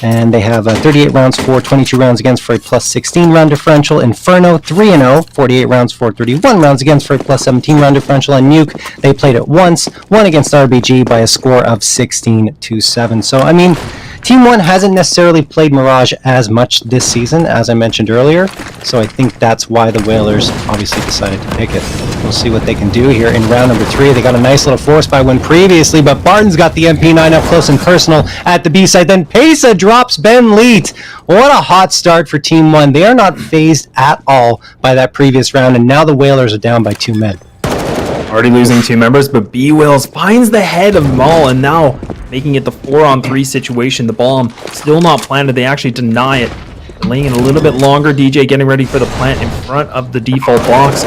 and they have 38 rounds for, 22 rounds against for a plus 16 round differential. Inferno, 3-0, 48 rounds for, 31 rounds against for a plus 17 round differential. And Nuke, they played it once, won against RBG by a score of 16-7. So, I mean, Team 1 hasn't necessarily played Mirage as much this season, as I mentioned earlier, so I think that's why the Whalers obviously decided to pick it. We'll see what they can do here in round number 3. They got a nice little force buy win previously, but Barton's got the MP9 up close and personal at the B side. Then Pesa drops Ben Leet. What a hot start for Team 1. They are not phased at all by that previous round, and now the Whalers are down by 2 men. Already losing 2 members, but B-Wills finds the head of them all, and now making it the 4-on-3 situation. The bomb still not planted. They actually deny it. Delaying it a little bit longer. DJ getting ready for the plant in front of the default box.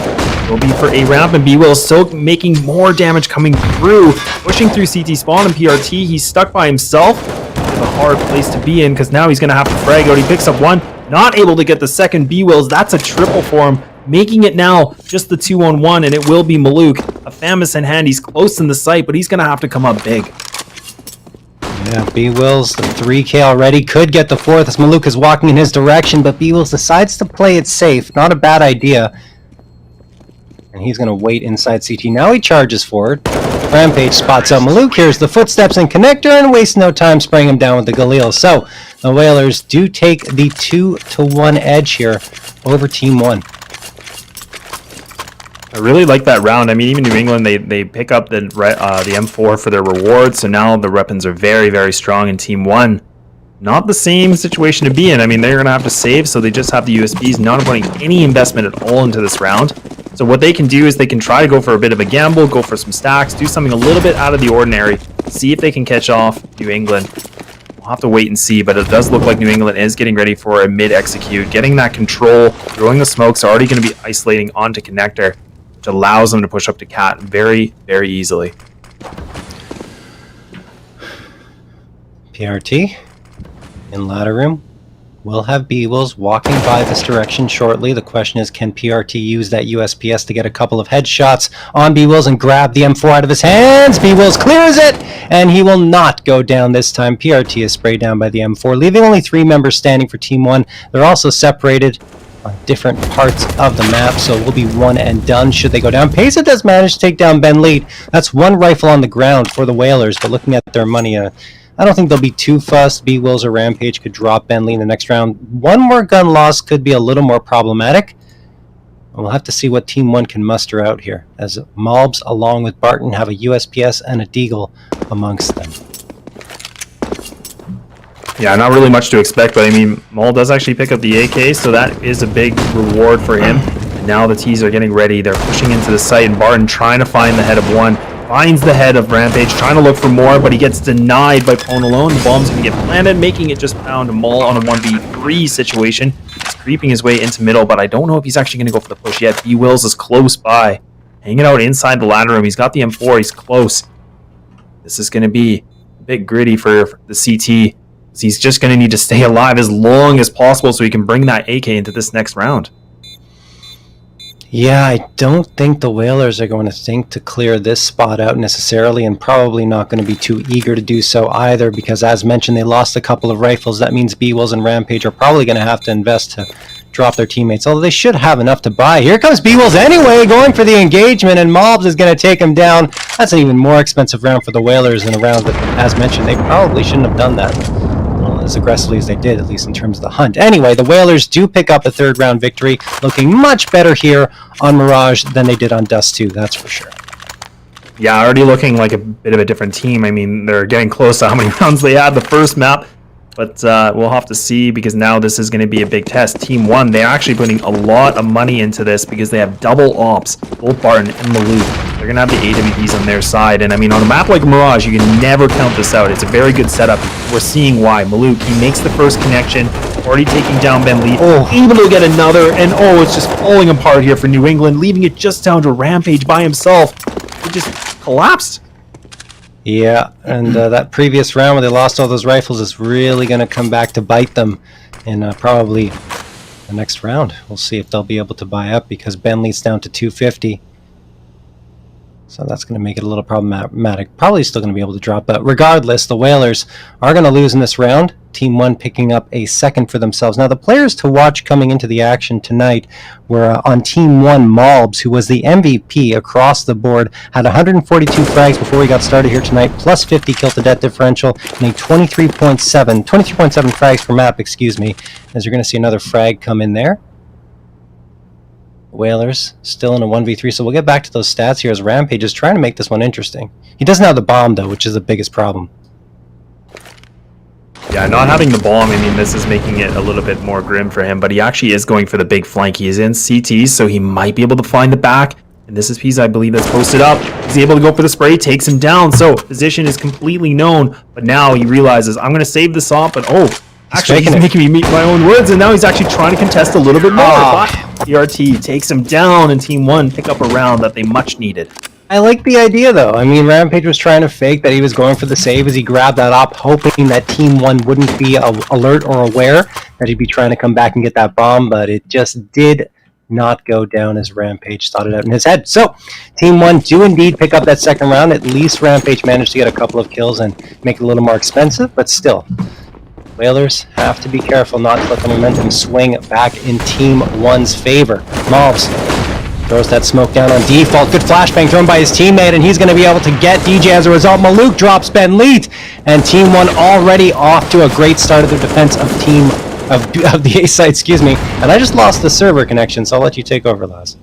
Will be for a ramp, and B-Will still making more damage coming through. Pushing through CT spawn and PRT. He's stuck by himself. A hard place to be in, because now he's going to have to frag out. He picks up one. Not able to get the second B-Wills. That's a triple for him. Making it now just the 2-on-1, and it will be Maluk. A Famus in hand. He's close in the sight, but he's going to have to come up big. Yeah, B-Wills, the 3K already, could get the 4th as Maluk is walking in his direction, but B-Wills decides to play it safe. Not a bad idea. And he's going to wait inside CT. Now he charges forward. Rampage spots out Maluk, hears the footsteps and connector, and wastes no time spraying him down with the Galil. So, the Whalers do take the 2-1 edge here over Team 1. I really like that round. I mean, even New England, they pick up the M4 for their reward, so now the weapons are very, very strong in Team 1. Not the same situation to be in. I mean, they're going to have to save, so they just have the USBs, not putting any investment at all into this round. So what they can do is they can try to go for a bit of a gamble, go for some stacks, do something a little bit out of the ordinary, see if they can catch off New England. We'll have to wait and see, but it does look like New England is getting ready for a mid-execute, getting that control, throwing the smokes, already going to be isolating onto connector, which allows them to push up to cat very, very easily. PRT in ladder room. We'll have B-Wills walking by this direction shortly. The question is, can PRT use that USPS to get a couple of headshots on B-Wills and grab the M4 out of his hands? B-Wills clears it, and he will not go down this time. PRT is sprayed down by the M4, leaving only 3 members standing for Team 1. They're also separated on different parts of the map, so it will be one and done should they go down. Pesa does manage to take down Ben Lead. That's 1 rifle on the ground for the Whalers, but looking at their money, I don't think they'll be too fussed. B-Wills or Rampage could drop Bentley in the next round. 1 more gun loss could be a little more problematic. We'll have to see what Team 1 can muster out here, as Malbs, along with Barton, have a USPS and a Deagle amongst them. Yeah, not really much to expect, but I mean, Maul does actually pick up the AK, so that is a big reward for him. And now the T's are getting ready. They're pushing into the site, and Barton trying to find the head of one. Finds the head of Rampage, trying to look for more, but he gets denied by Pone alone. The bomb's going to get planted, making it just pound Maul on a 1v3 situation. He's creeping his way into middle, but I don't know if he's actually going to go for the push yet. B-Wills is close by, hanging out inside the ladder room. He's got the M4, he's close. This is going to be a bit gritty for the CT. He's just going to need to stay alive as long as possible so he can bring that AK into this next round. Yeah, I don't think the Whalers are going to think to clear this spot out necessarily, and probably not going to be too eager to do so either, because as mentioned, they lost a couple of rifles. That means B-Wills and Rampage are probably going to have to invest to drop their teammates, although they should have enough to buy. Here comes B-Wills anyway, going for the engagement, and Mobs is going to take him down. That's an even more expensive round for the Whalers in a round that, as mentioned, they probably shouldn't have done that as aggressively as they did, at least in terms of the hunt. Anyway, the Whalers do pick up a 3rd round victory, looking much better here on Mirage than they did on Dust 2, that's for sure. Yeah, already looking like a bit of a different team. I mean, they're getting close to how many rounds they had the first map, but we'll have to see, because now this is going to be a big test. Team 1, they're actually putting a lot of money into this because they have double ops, both Barton and Malou. They're going to have the AWPs on their side, and I mean, on a map like Mirage, you can never count this out. It's a very good setup. We're seeing why. Malou, he makes the first connection, already taking down Ben Lee, able to get another, and it's just falling apart here for New England, leaving it just down to Rampage by himself. He just collapsed. Yeah, and that previous round where they lost all those rifles is really going to come back to bite them in probably the next round. We'll see if they'll be able to buy up, because Ben leads down to 250. So that's going to make it a little problematic. Probably still going to be able to drop, but regardless, the Whalers are going to lose in this round. Team 1 picking up a 2nd for themselves. Now, the players to watch coming into the action tonight were on Team 1, Malbs, who was the MVP across the board, had 142 frags before we got started here tonight, plus 50 kill-to-death differential, and a 23.7 frags per map, excuse me, as you're going to see another frag come in there. Whalers still in a 1v3, so we'll get back to those stats here as Rampage is trying to make this one interesting. He doesn't have the bomb, though, which is the biggest problem. Yeah, not having the bomb, I mean, this is making it a little bit more grim for him, but he actually is going for the big flank. He is in CT, so he might be able to find the back, and this is Peas, I believe, that's posted up. He's able to go for the spray, takes him down, so position is completely known, but now he realizes, I'm going to save this off, but actually, he's making me meet my own words, and now he's actually trying to contest a little bit more. But PRT takes him down, and Team 1 pick up a round that they much needed. I like the idea, though. I mean, Rampage was trying to fake that he was going for the save as he grabbed that op, hoping that Team 1 wouldn't be alert or aware that he'd be trying to come back and get that bomb, but it just did not go down as Rampage thought it out in his head. So, Team 1 do indeed pick up that 2nd round. At least Rampage managed to get a couple of kills and make it a little more expensive, but still. Whalers have to be careful not to let the momentum swing back in Team 1's favor. Malbs throws that smoke down on default. Good flashbang thrown by his teammate, and he's going to be able to get DJ as a result. Maluk drops Ben Leet, and Team 1 already off to a great start of their defense of the A site, excuse me. And I just lost the server connection, so I'll let you take over, Laz.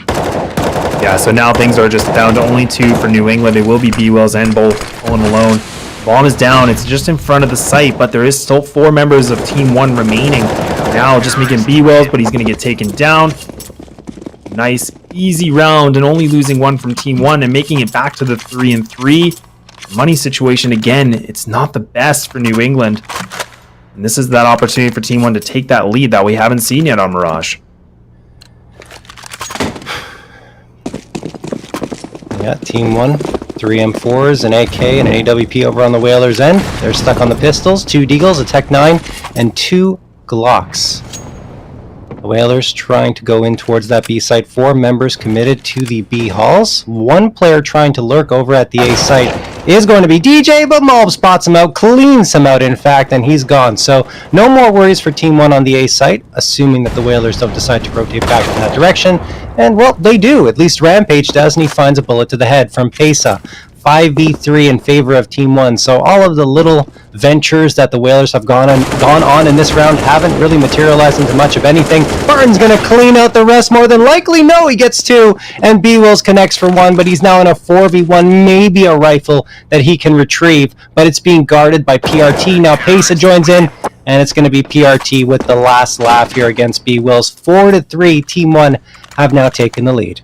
Yeah, so now things are just down to only 2 for New England. It will be B-Wells and both Owen alone. Bomb is down. It's just in front of the site, but there is still 4 members of Team 1 remaining. Now just making B-Wells, but he's going to get taken down. Nice easy round and only losing one from Team 1 and making it back to the 3-3. Money situation, again, it's not the best for New England. And this is that opportunity for Team 1 to take that lead that we haven't seen yet on Mirage. Yeah, Team 1, 3 M4s, an AK, and an AWP over on the Whalers' end. They're stuck on the pistols, 2 Deagles, a Tech 9, and 2 Glocks. The Whalers trying to go in towards that B site. 4 members committed to the B halls. 1 player trying to lurk over at the A site is going to be DJ, but Mob spots him out, cleans him out in fact, and he's gone. So no more worries for Team 1 on the A site, assuming that the Whalers don't decide to rotate back in that direction. And well, they do. At least Rampage does, and he finds a bullet to the head from Pesa. 5v3 in favor of Team 1. So all of the little ventures that the Whalers have gone on in this round haven't really materialized into much of anything. Barton's going to clean out the rest more than likely. No, he gets 2, and B-Wills connects for 1, but he's now in a 4v1, maybe a rifle that he can retrieve, but it's being guarded by PRT. Now Pesa joins in, and it's going to be PRT with the last laugh here against B-Wills. 4-3, Team 1 have now taken the lead.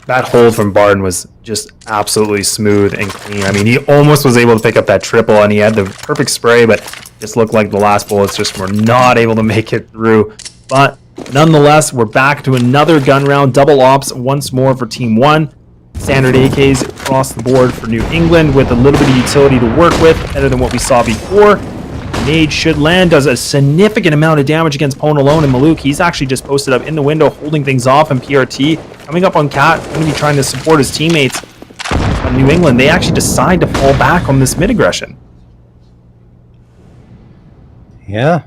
That hold from Barton was just absolutely smooth and clean. I mean, he almost was able to pick up that triple, and he had the perfect spray, but just looked like the last bullets just were not able to make it through. But nonetheless, we're back to another gun round. Double ops once more for Team 1. Standard AKs across the board for New England with a little bit of utility to work with, better than what we saw before. Nade should land, does a significant amount of damage against Pone alone, and Maluk, he's actually just posted up in the window, holding things off, and PRT coming up on Cat, going to be trying to support his teammates. But New England, they actually decide to fall back on this mid-aggression. Yeah.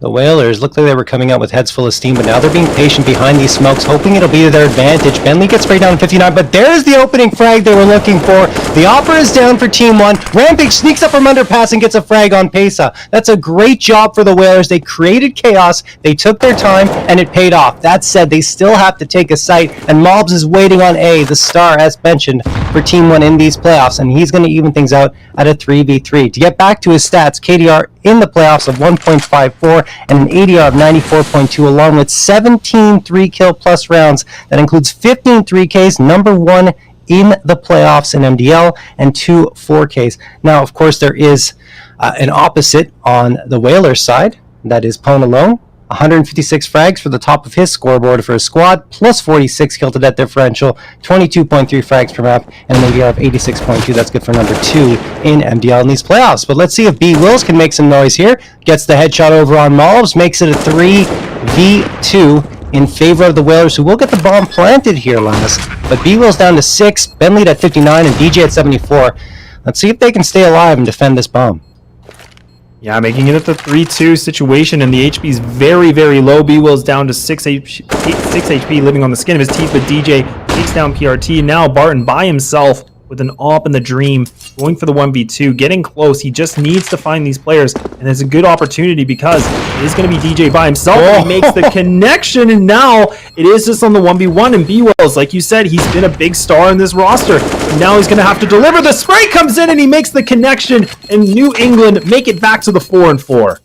The Whalers looked like they were coming out with heads full of steam, but now they're being patient behind these smokes, hoping it'll be to their advantage. Bentley gets sprayed down to 59, but there's the opening frag they were looking for. The Opera is down for Team 1. Rampage sneaks up from underpass and gets a frag on Pesa. That's a great job for the Whalers. They created chaos, they took their time, and it paid off. That said, they still have to take a site, and Mobs is waiting on A, the star, as mentioned, for Team 1 in these playoffs, and he's going to even things out at a 3v3. To get back to his stats, KDR in the playoffs of 1.54 and an ADR of 94.2, along with 17 3-kill plus rounds. That includes 15 3Ks, number 1 in the playoffs in MDL, and 2 4Ks. Now, of course, there is an opposite on the Whalers side. That is Pone alone. 156 frags for the top of his scoreboard for his squad, plus 46 kill to death differential, 22.3 frags per map, and an ADR of 86.2. That's good for number 2 in MDL in these playoffs. But let's see if B-Wills can make some noise here. Gets the headshot over on Malbs, makes it a 3v2 in favor of the Whalers, who will get the bomb planted here last. But B-Wills down to 6, Ben lead at 59, and DJ at 74. Let's see if they can stay alive and defend this bomb. Yeah, making it at the 3-2 situation, and the HP is very, very low. B-Will's down to 6 HP, living on the skin of his teeth, but DJ takes down PRT. Now Barton by himself with an AWP in the dream, going for the 1v2, getting close. He just needs to find these players, and it's a good opportunity because it is going to be DJ by himself. He makes the connection, and now it is just on the 1v1, and B-Wills, like you said, he's been a big star in this roster. And now he's going to have to deliver. The spray comes in, and he makes the connection, and New England make it back to the 4-4.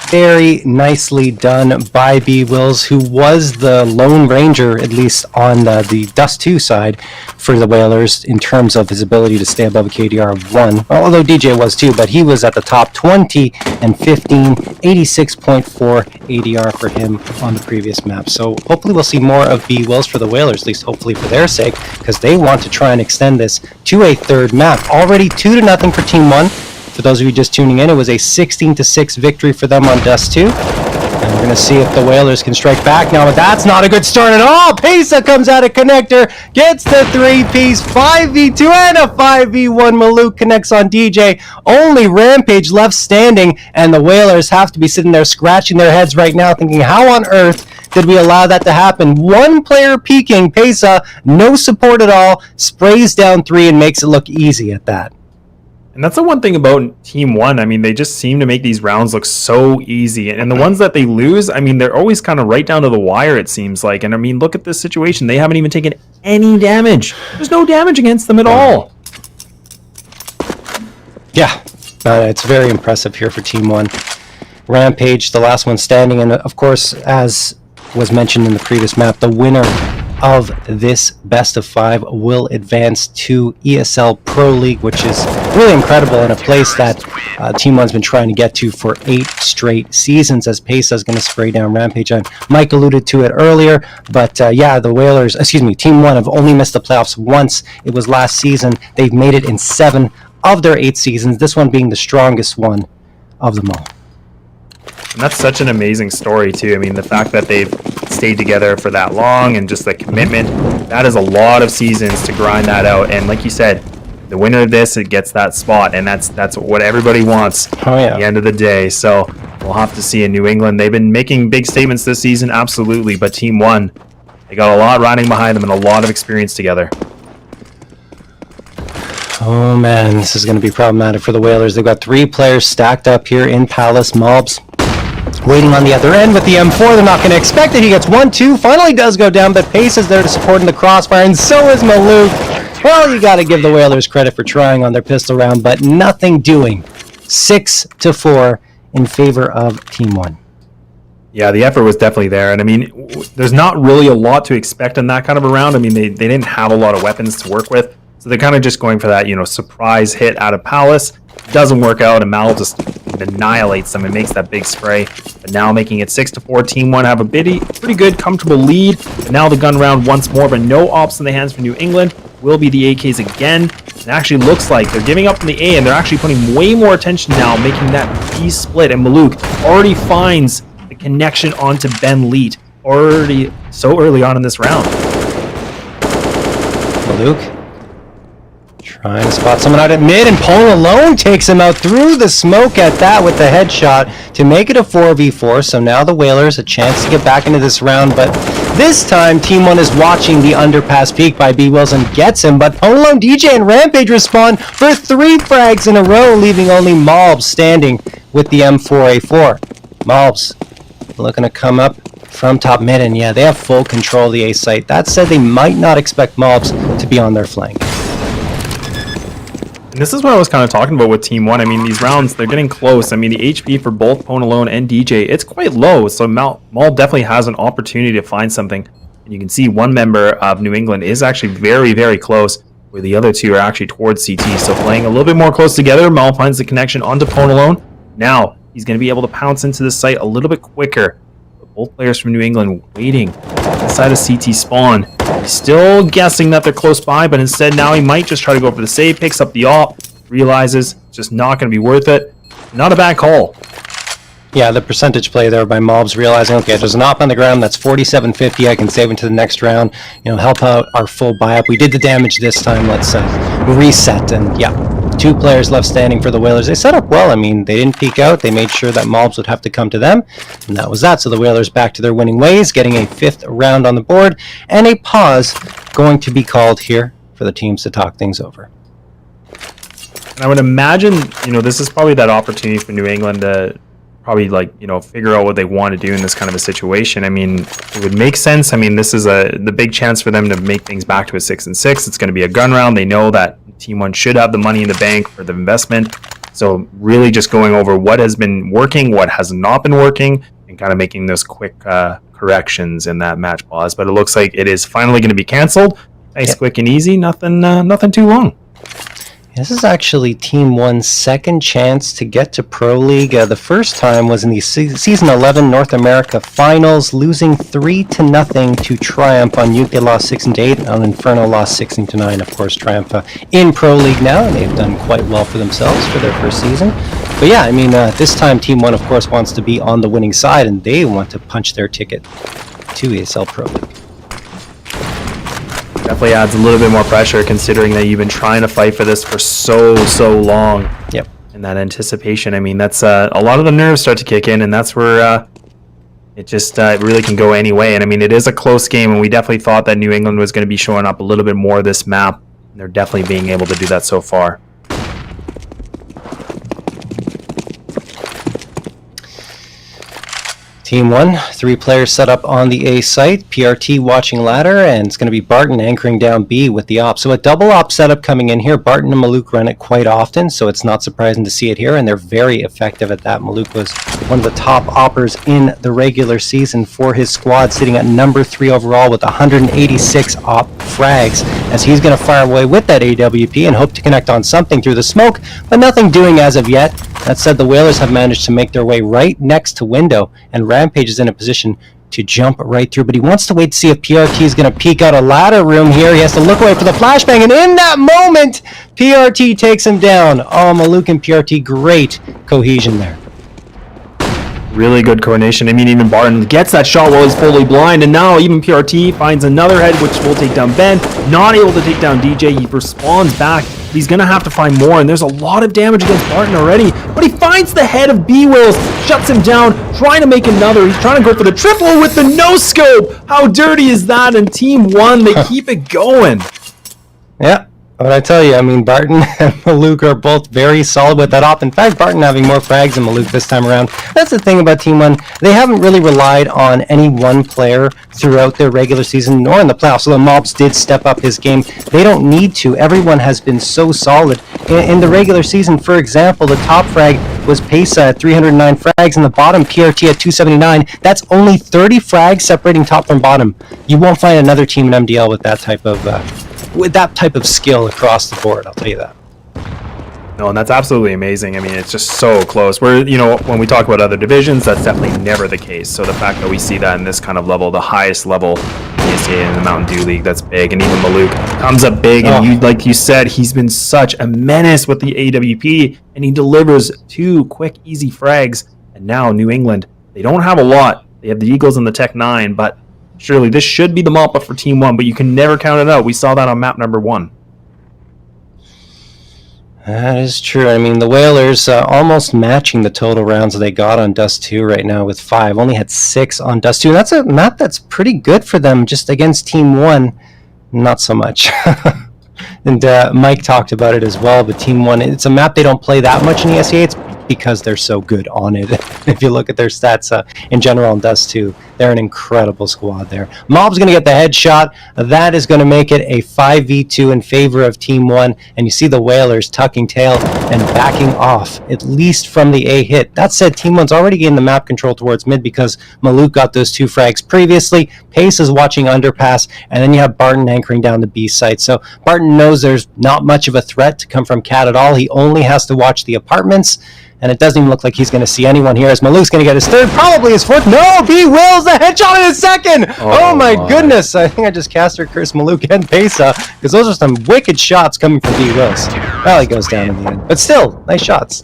Very nicely done by B-Wills, who was the Lone Ranger, at least on the Dust 2 side for the Whalers, in terms of his ability to stay above a KDR of 1. Although DJ was too, but he was at the top 20 and 15, 86.4 ADR for him on the previous map. So hopefully we'll see more of B-Wills for the Whalers, at least hopefully for their sake, because they want to try and extend this to a third map. Already 2-0 for Team 1. For those of you just tuning in, it was a 16-6 victory for them on Dust 2. And we're going to see if the Whalers can strike back now, but that's not a good start at all. Pesa comes out of connector, gets the 3-piece, 5v2 and a 5v1. Maluk connects on DJ. Only Rampage left standing, and the Whalers have to be sitting there scratching their heads right now, thinking, how on earth did we allow that to happen? One player peeking, Pesa, no support at all, sprays down 3 and makes it look easy at that. And that's the one thing about Team 1. I mean, they just seem to make these rounds look so easy. And the ones that they lose, I mean, they're always kind of right down to the wire, it seems like. And I mean, look at this situation. They haven't even taken any damage. There's no damage against them at all. Yeah, it's very impressive here for Team 1. Rampage, the last one standing. And of course, as was mentioned in the previous map, the winner of this best of 5 will advance to ESL Pro League, which is really incredible and a place that Team 1's been trying to get to for 8 straight seasons, as Pesa is going to spray down Rampage. And Mike alluded to it earlier, but the Whalers, Team 1 have only missed the playoffs once. It was last season. They've made it in 7 of their 8 seasons, this one being the strongest one of them all. And that's such an amazing story, too. I mean, the fact that they've stayed together for that long and just the commitment, that is a lot of seasons to grind that out. And like you said, the winner of this, it gets that spot, and that's what everybody wants at the end of the day. So we'll have to see in New England. They've been making big statements this season, absolutely, but Team 1, they got a lot riding behind them and a lot of experience together. Oh man, this is going to be problematic for the Whalers. They've got 3 players stacked up here in Palace. Mobs waiting on the other end with the M4. They're not going to expect it. He gets 1-2. Finally does go down, but Pace is there to support in the crossfire, and so is Maluk. Well, you got to give the Whalers credit for trying on their pistol round, but nothing doing. 6-4 in favor of Team 1. Yeah, the effort was definitely there. And I mean, there's not really a lot to expect in that kind of a round. I mean, they didn't have a lot of weapons to work with. So they're kind of just going for that, surprise hit out of Palace. Doesn't work out, and Mal just annihilates them and makes that big spray. But now making it 6-4, Team 1 have a pretty good, comfortable lead. But now the gun round once more, but no ops in the hands for New England. Will be the AKs again. It actually looks like they're giving up in the A, and they're actually putting way more attention now, making that B split. And Maluk already finds the connection onto Ben Leet already so early on in this round. Maluk trying to spot someone out at mid, and Pone alone takes him out through the smoke at that with the headshot to make it a 4v4. So now the Whalers a chance to get back into this round, but this time Team 1 is watching the underpass peek by B Wills and gets him, but Pone alone, DJ, and Rampage respond for 3 frags in a row, leaving only Malbs standing with the M4A4. Malbs looking to come up from top mid, and yeah, they have full control of the A site. That said, they might not expect Malbs to be on their flank. And this is what I was kind of talking about with Team 1. I mean, these rounds, they're getting close. I mean, the HP for both Pone alone and DJ, it's quite low. So Mal definitely has an opportunity to find something. And you can see one member of New England is actually very, very close, where the other 2 are actually towards CT. So playing a little bit more close together, Mal finds the connection onto Pone alone. Now, he's going to be able to pounce into the site a little bit quicker. But both players from New England waiting inside of CT spawn. He's still guessing that they're close by, but instead now he might just try to go for the save, picks up the op, realizes it's just not going to be worth it. Not a bad call. Yeah, the percentage play there by Mobs, realizing, okay, there's an op on the ground, that's 47.50, I can save into the next round, help out our full buy-up. We did the damage this time, let's reset. And yeah, 2 players left standing for the Whalers. They set up well. I mean, they didn't peek out. They made sure that Mobs would have to come to them, and that was that. So the Whalers back to their winning ways, getting a 5th round on the board, and a pause going to be called here for the teams to talk things over. And I would imagine, this is probably that opportunity for New England to probably figure out what they want to do in this kind of a situation. I mean, it would make sense. I mean, this is the big chance for them to make things back to a 6-6. It's going to be a gun round. They know that Team 1 should have the money in the bank for the investment. So really just going over what has been working, what has not been working, and kind of making those quick corrections in that match pause. But it looks like it is finally going to be canceled. Nice, quick and easy. Nothing too long. This is actually Team 1's second chance to get to Pro League. The first time was in the Season 11 North America Finals, losing 3-0 to Triumph on Nuke. They lost 6-8. On Inferno lost 16-9. Of course, Triumph in Pro League now, and they've done quite well for themselves for their first season. But yeah, I mean, this time Team 1, of course, wants to be on the winning side, and they want to punch their ticket to ESL Pro League. Definitely adds a little bit more pressure, considering that you've been trying to fight for this for so long. Yep. And that anticipation, I mean, that's a lot of the nerves start to kick in, and that's where it really can go any way. And I mean, it is a close game, and we definitely thought that New England was going to be showing up a little bit more this map. And they're definitely being able to do that so far. Team 1, 3 players set up on the A site, PRT watching ladder, and it's going to be Barton anchoring down B with the op. So a double op setup coming in here. Barton and Maluk run it quite often, so it's not surprising to see it here, and they're very effective at that. Maluk was one of the top oppers in the regular season for his squad, sitting at number 3 overall with 186 op frags, as he's going to fire away with that AWP and hope to connect on something through the smoke, but nothing doing as of yet. That said, the Whalers have managed to make their way right next to window, and Rampage is in a position to jump right through, but he wants to wait to see if PRT is going to peek out a ladder room here. He has to look away for the flashbang, and in that moment, PRT takes him down. Oh, Maluk and PRT, great cohesion there. Really good coordination. I mean, even Barton gets that shot while he's fully blind, and now even PRT finds another head, which will take down Ben. Not able to take down DJ. He responds back. He's going to have to find more, and there's a lot of damage against Barton already, but he finds the head of B-Wills, shuts him down, trying to make another. He's trying to go for the triple with the no-scope. How dirty is that? And Team 1, they keep it going. Yeah. But I tell you, I mean, Barton and Maluk are both very solid with that op. In fact, Barton having more frags than Maluk this time around. That's the thing about Team 1. They haven't really relied on any one player throughout their regular season, nor in the playoffs. So the Mobs did step up his game. They don't need to. Everyone has been so solid. In the regular season, for example, the top frag was Pesa at 309 frags, and the bottom PRT at 279. That's only 30 frags separating top from bottom. You won't find another team in MDL with that type of skill across the board, I'll tell you that. No, and that's absolutely amazing. I mean, it's just so close. Where, you know, when we talk about other divisions, that's definitely never the case. So the fact that we see that in this kind of level, the highest level ESEA in the Mountain Dew League, that's big. And even Maluk comes up big, and you, like you said, he's been such a menace with the AWP, and he delivers 2 quick, easy frags. And now New England, they don't have a lot. They have the Eagles and the Tech 9, but surely this should be the mop-up for Team 1, but you can never count it out. We saw that on map number 1. That is true. I mean, the Whalers almost matching the total rounds they got on Dust 2 right now with 5. Only had 6 on Dust 2. And that's a map that's pretty good for them. Just against Team 1, not so much. And Mike talked about it as well, but Team 1, it's a map they don't play that much in ESEA. It's because they're so good on it. If you look at their stats in general on Dust 2, they're an incredible squad there. Mob's going to get the headshot. That is going to make it a 5v2 in favor of Team 1, and you see the Whalers tucking tail and backing off, at least from the A hit. That said, Team 1's already gained the map control towards mid because Maluk got those 2 frags previously. Pace is watching underpass, and then you have Barton anchoring down the B site. So Barton knows there's not much of a threat to come from Cat at all. He only has to watch the apartments, and it doesn't even look like he's going to see anyone here, as Maluk's going to get his 3rd, probably his 4th. No, B-Wills the headshot in his 2nd! Oh my goodness, I think I just caster cursed Maluk and Pesa, because those are some wicked shots coming from B-Wills. Well, he goes down in the end, but still, nice shots.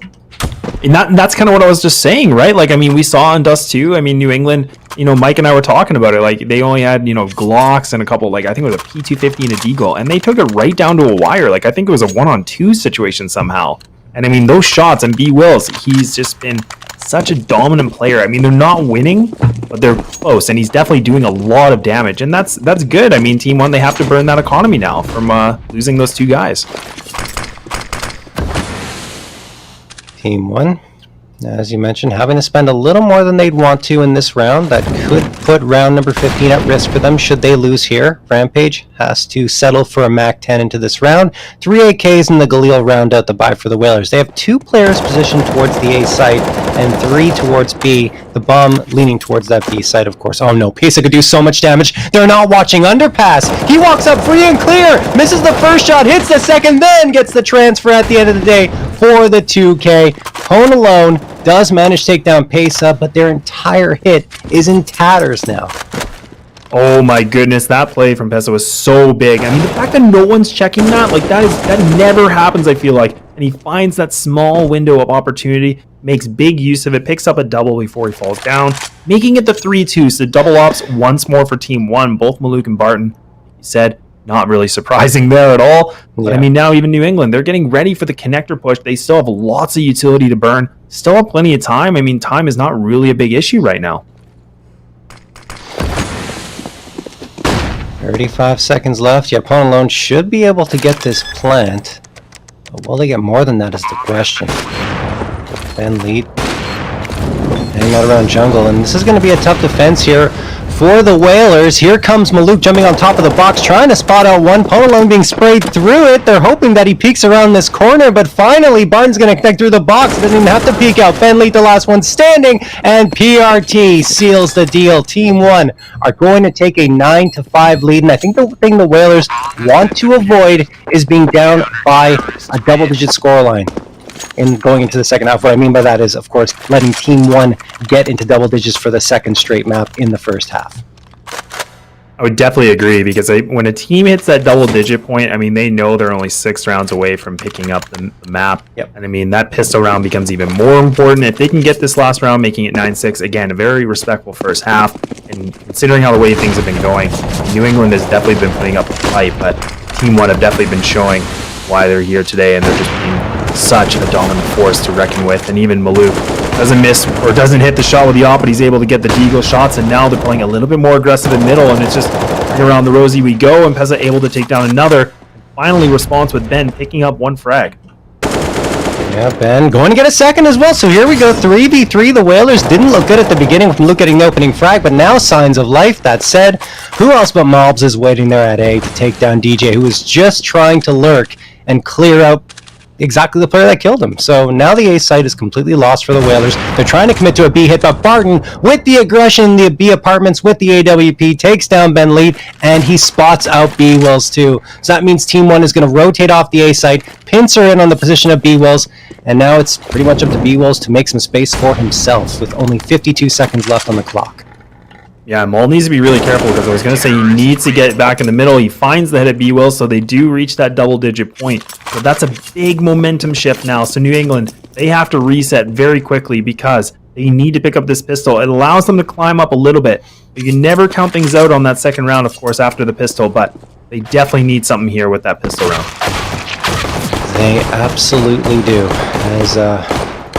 And that's kind of what I was just saying, right? Like, I mean, we saw on Dust 2, I mean, New England, you know, Mike and I were talking about it, like, they only had, you know, Glocks and a couple, like, I think it was a P250 and a Deagle, and they took it right down to a wire. Like, I think it was a 1-on-2 situation somehow. And I mean, those shots, and B-Wills, he's just been such a dominant player. I mean, they're not winning, but they're close, and he's definitely doing a lot of damage, and that's good. I mean, Team 1, they have to burn that economy now from losing those 2 guys. Team 1, as you mentioned, having to spend a little more than they'd want to in this round. That could put round number 15 at risk for them should they lose here. Rampage has to settle for a MAC 10 into this round. 3 AKs in the Galil round out the bye for the Whalers. They have 2 players positioned towards the A site and 3 towards B. The bomb leaning towards that B site, of course. Oh no, Pesa could do so much damage. They're not watching underpass. He walks up free and clear, misses the first shot, hits the second, then gets the transfer at the end of the day for the 2K. Hone alone does manage to take down Pesa, but their entire hit is in tatters now. Oh my goodness, that play from Pesa was so big. I mean, the fact that no one's checking that, like, that never happens, I feel like. And he finds that small window of opportunity, makes big use of it, picks up a double before he falls down, making it the 3-2. So double ops once more for Team 1, both Maluk and Barton. He said, not really surprising there at all. But I mean, now even New England, they're getting ready for the connector push. They still have lots of utility to burn. Still have plenty of time. I mean, time is not really a big issue right now. 35 seconds left. Your opponent alone should be able to get this plant. But will they get more than that is the question. Ben lead. hanging out around jungle, and this is going to be a tough defense here for the Whalers. Here comes Maluk jumping on top of the box, trying to spot out one. Ponalone being sprayed through it. They're hoping that he peeks around this corner, but finally Barton's going to connect through the box. Doesn't even have to peek out. Ben Leet, the last one standing, and PRT seals the deal. Team 1 are going to take a 9-5 lead, and I think the thing the Whalers want to avoid is being down by a double-digit scoreline in going into the second half. What I mean by that is, of course, letting Team 1 get into double digits for the second straight map in the first half. I would definitely agree, because when a team hits that double-digit point, I mean, they know they're only 6 rounds away from picking up the map. Yep. And I mean, that pistol round becomes even more important. If they can get this last round, making it 9-6, again, a very respectful first half. And considering how the way things have been going, New England has definitely been putting up a fight, but Team 1 have definitely been showing why they're here today, and they're just being such a dominant force to reckon with. And even Maluk doesn't miss or doesn't hit the shot with the op, but he's able to get the deagle shots, and now they're playing a little bit more aggressive in middle, and it's just right around the rosy we go, and Pezza able to take down another. Finally responds with Ben picking up 1 frag. Yeah, Ben going to get a second as well. So here we go, 3v3. The Whalers didn't look good at the beginning with Maluk getting the opening frag, but now signs of life. That said, who else but Mobs is waiting there at A to take down DJ, who was just trying to lurk and clear out exactly the player that killed him. So now the A site is completely lost for the Whalers. They're trying to commit to a B hit, but Barton, with the aggression, the B apartments with the AWP, takes down Ben Leet, and he spots out B Wills too. So that means Team 1 is going to rotate off the A site, pincer in on the position of B Wills, and now it's pretty much up to B Wills to make some space for himself with only 52 seconds left on the clock. Yeah, Maul needs to be really careful, because I was going to say he needs to get back in the middle. He finds the head of B-Will, so they do reach that double-digit point. But that's a big momentum shift now. So New England, they have to reset very quickly, because they need to pick up this pistol. It allows them to climb up a little bit. But you never count things out on that second round, of course, after the pistol. But they definitely need something here with that pistol round. They absolutely do. As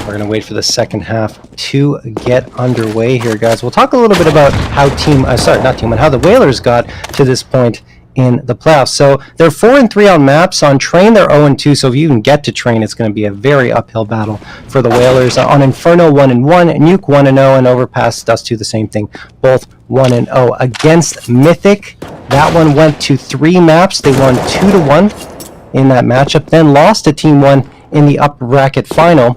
we're going to wait for the second half to get underway here, guys. We'll talk a little bit about how how the Whalers got to this point in the playoffs. So they're 4-3 on maps. On Train, they're 0-2. So if you even get to Train, it's going to be a very uphill battle for the Whalers. On Inferno, 1-1, Nuke 1-0, and Overpass, Dust 2, the same thing, both 1-0. Against Mythic, that one went to 3 maps. They won 2-1 in that matchup, then lost to Team 1 in the upper bracket final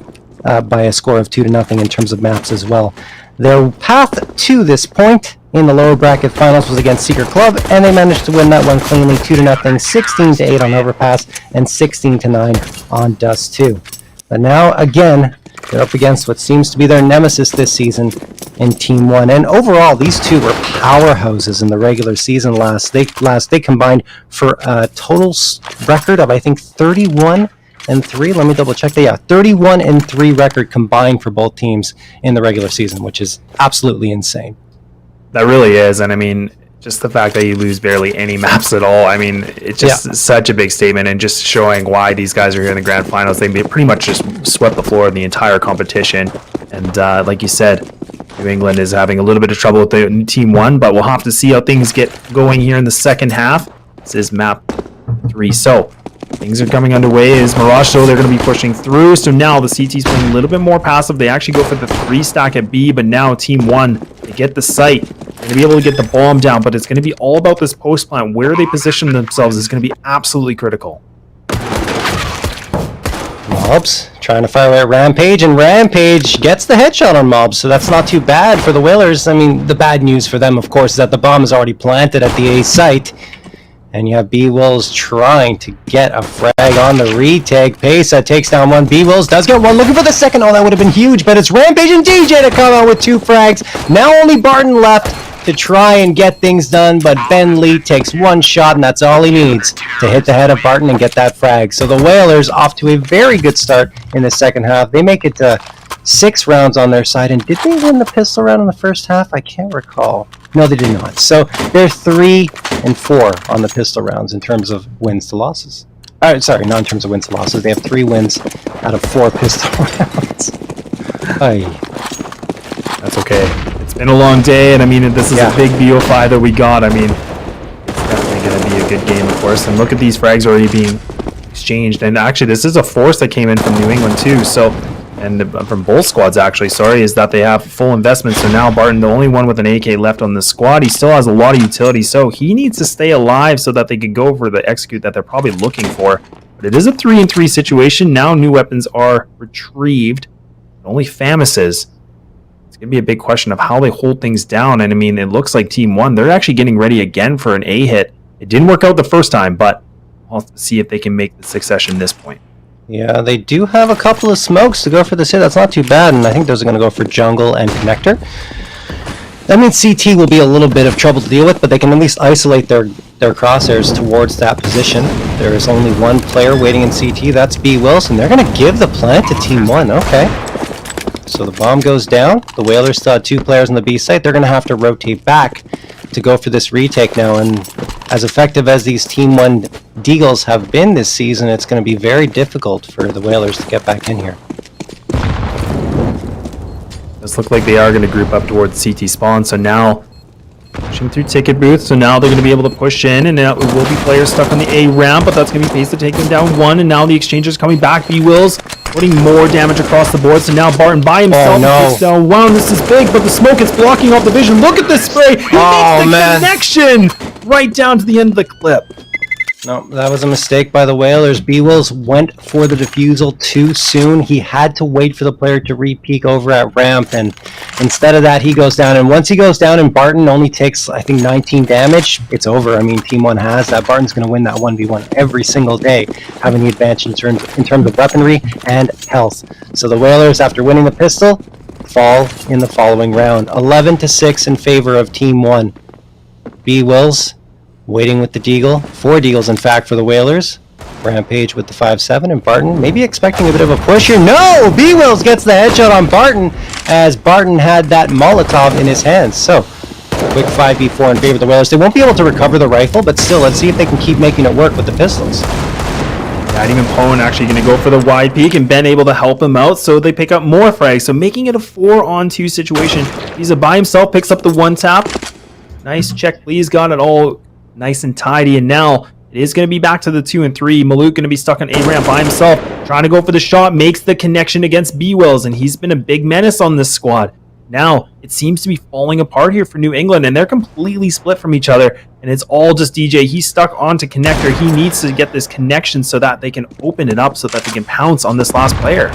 by a score of 2-0 in terms of maps as well. Their path to this point in the lower bracket finals was against Secret Club, and they managed to win that one cleanly, 2-0, 16-8 on Overpass, and 16-9 on Dust 2. But now, again, they're up against what seems to be their nemesis this season in Team 1. And overall, these two were powerhouses in the regular season last. They combined for a total record of, I think, 31-3. Let me double check that. Yeah, 31-3 record combined for both teams in the regular season, which is absolutely insane. That really is, and I mean, just the fact that you lose barely any maps at all, I mean, it's just such a big statement, and just showing why these guys are here in the grand finals. They pretty much just swept the floor of the entire competition, and like you said, New England is having a little bit of trouble with the Team 1, but we'll have to see how things get going here in the second half. This is map 3, so things are coming underway. Is Mirage, so they're going to be pushing through. So now the CT's playing a little bit more passive. They actually go for the 3 stack at B, but now Team 1, they get the site. They're going to be able to get the bomb down, but it's going to be all about this post plant. Where they position themselves is going to be absolutely critical. Mobs trying to fire away at Rampage, and Rampage gets the headshot on Mobs, so that's not too bad for the Whalers. I mean, the bad news for them, of course, is that the bomb is already planted at the A site. And you have B-Wills trying to get a frag on the retake. Pesa takes down one. B-Wills does get one. Looking for the second. Oh, that would have been huge. But it's Rampage and DJ to come out with 2 frags. Now only Barton left to try and get things done. But Ben Lee takes 1 shot, and that's all he needs to hit the head of Barton and get that frag. So the Whalers off to a very good start in the second half. They make it to 6 rounds on their side. And did they win the pistol round in the first half? I can't recall. No, they did not. So they're 3-4 on the pistol rounds in terms of wins to losses. Sorry, not in terms of wins to losses. They have 3 wins out of 4 pistol rounds. That's okay. It's been a long day, and I mean, this is a big BO5 that we got. I mean, it's definitely going to be a good game, of course. And look at these frags already being exchanged. And actually, this is a force that came in from New England, too. So and from both squads actually, sorry, is that they have full investment. So now Barton, the only one with an AK left on the squad, he still has a lot of utility, so he needs to stay alive so that they can go for the execute that they're probably looking for. But it is a 3-3 situation. Now new weapons are retrieved. Only FAMASes. It's going to be a big question of how they hold things down. And I mean, it looks like Team 1, they're actually getting ready again for an A hit. It didn't work out the first time, but we'll have to see if they can make the succession this point. Yeah, they do have a couple of smokes to go for this hit. That's not too bad, and I think those are going to go for jungle and connector. That means CT will be a little bit of trouble to deal with, but they can at least isolate their crosshairs towards that position. There is only one player waiting in CT, that's B Wilson. They're going to give the plant to Team 1, okay. So the bomb goes down. The Whalers still had 2 players on the B site. They're going to have to rotate back to go for this retake now, and as effective as these Team 1 Deagles have been this season, it's going to be very difficult for the Whalers to get back in here. Does look like they are going to group up towards CT spawn, so now pushing through ticket booth, so now they're going to be able to push in, and now it will be players stuck on the A ramp, but that's going to be pace to take them down 1, and now the exchanger's coming back. B-Wills putting more damage across the board, so now Barton by himself takes down 1. This is big, but the smoke is blocking off the vision. Look at this spray! He makes the connection right down to the end of the clip. No, that was a mistake by the Whalers. B-Wills went for the defusal too soon. He had to wait for the player to re-peek over at ramp, and instead of that, he goes down. And once he goes down and Barton only takes, I think, 19 damage, it's over. I mean, Team 1 has that. Barton's going to win that 1v1 every single day, having the advantage in terms of weaponry and health. So the Whalers, after winning the pistol, fall in the following round. 11-6 in favor of Team 1. B-Wills waiting with the Deagle. 4 Deagles, in fact, for the Whalers. Rampage with the 5-7, and Barton maybe expecting a bit of a push here. No! B-Wills gets the headshot on Barton, as Barton had that Molotov in his hands. So, a quick 5v4 in favor of the Whalers. They won't be able to recover the rifle, but still, let's see if they can keep making it work with the pistols. Not even Pone actually going to go for the wide peak, and Ben able to help him out, so they pick up more frags. So making it a 4-on-2 situation. He's by himself, picks up the 1 tap. Nice check, please. Got it all nice and tidy, and now it is going to be back to the 2 and 3. Maluk going to be stuck on A ramp by himself, trying to go for the shot, makes the connection against B-Wills, and he's been a big menace on this squad. Now it seems to be falling apart here for New England, and they're completely split from each other, and it's all just DJ. He's stuck onto connector. He needs to get this connection so that they can open it up, so that they can pounce on this last player.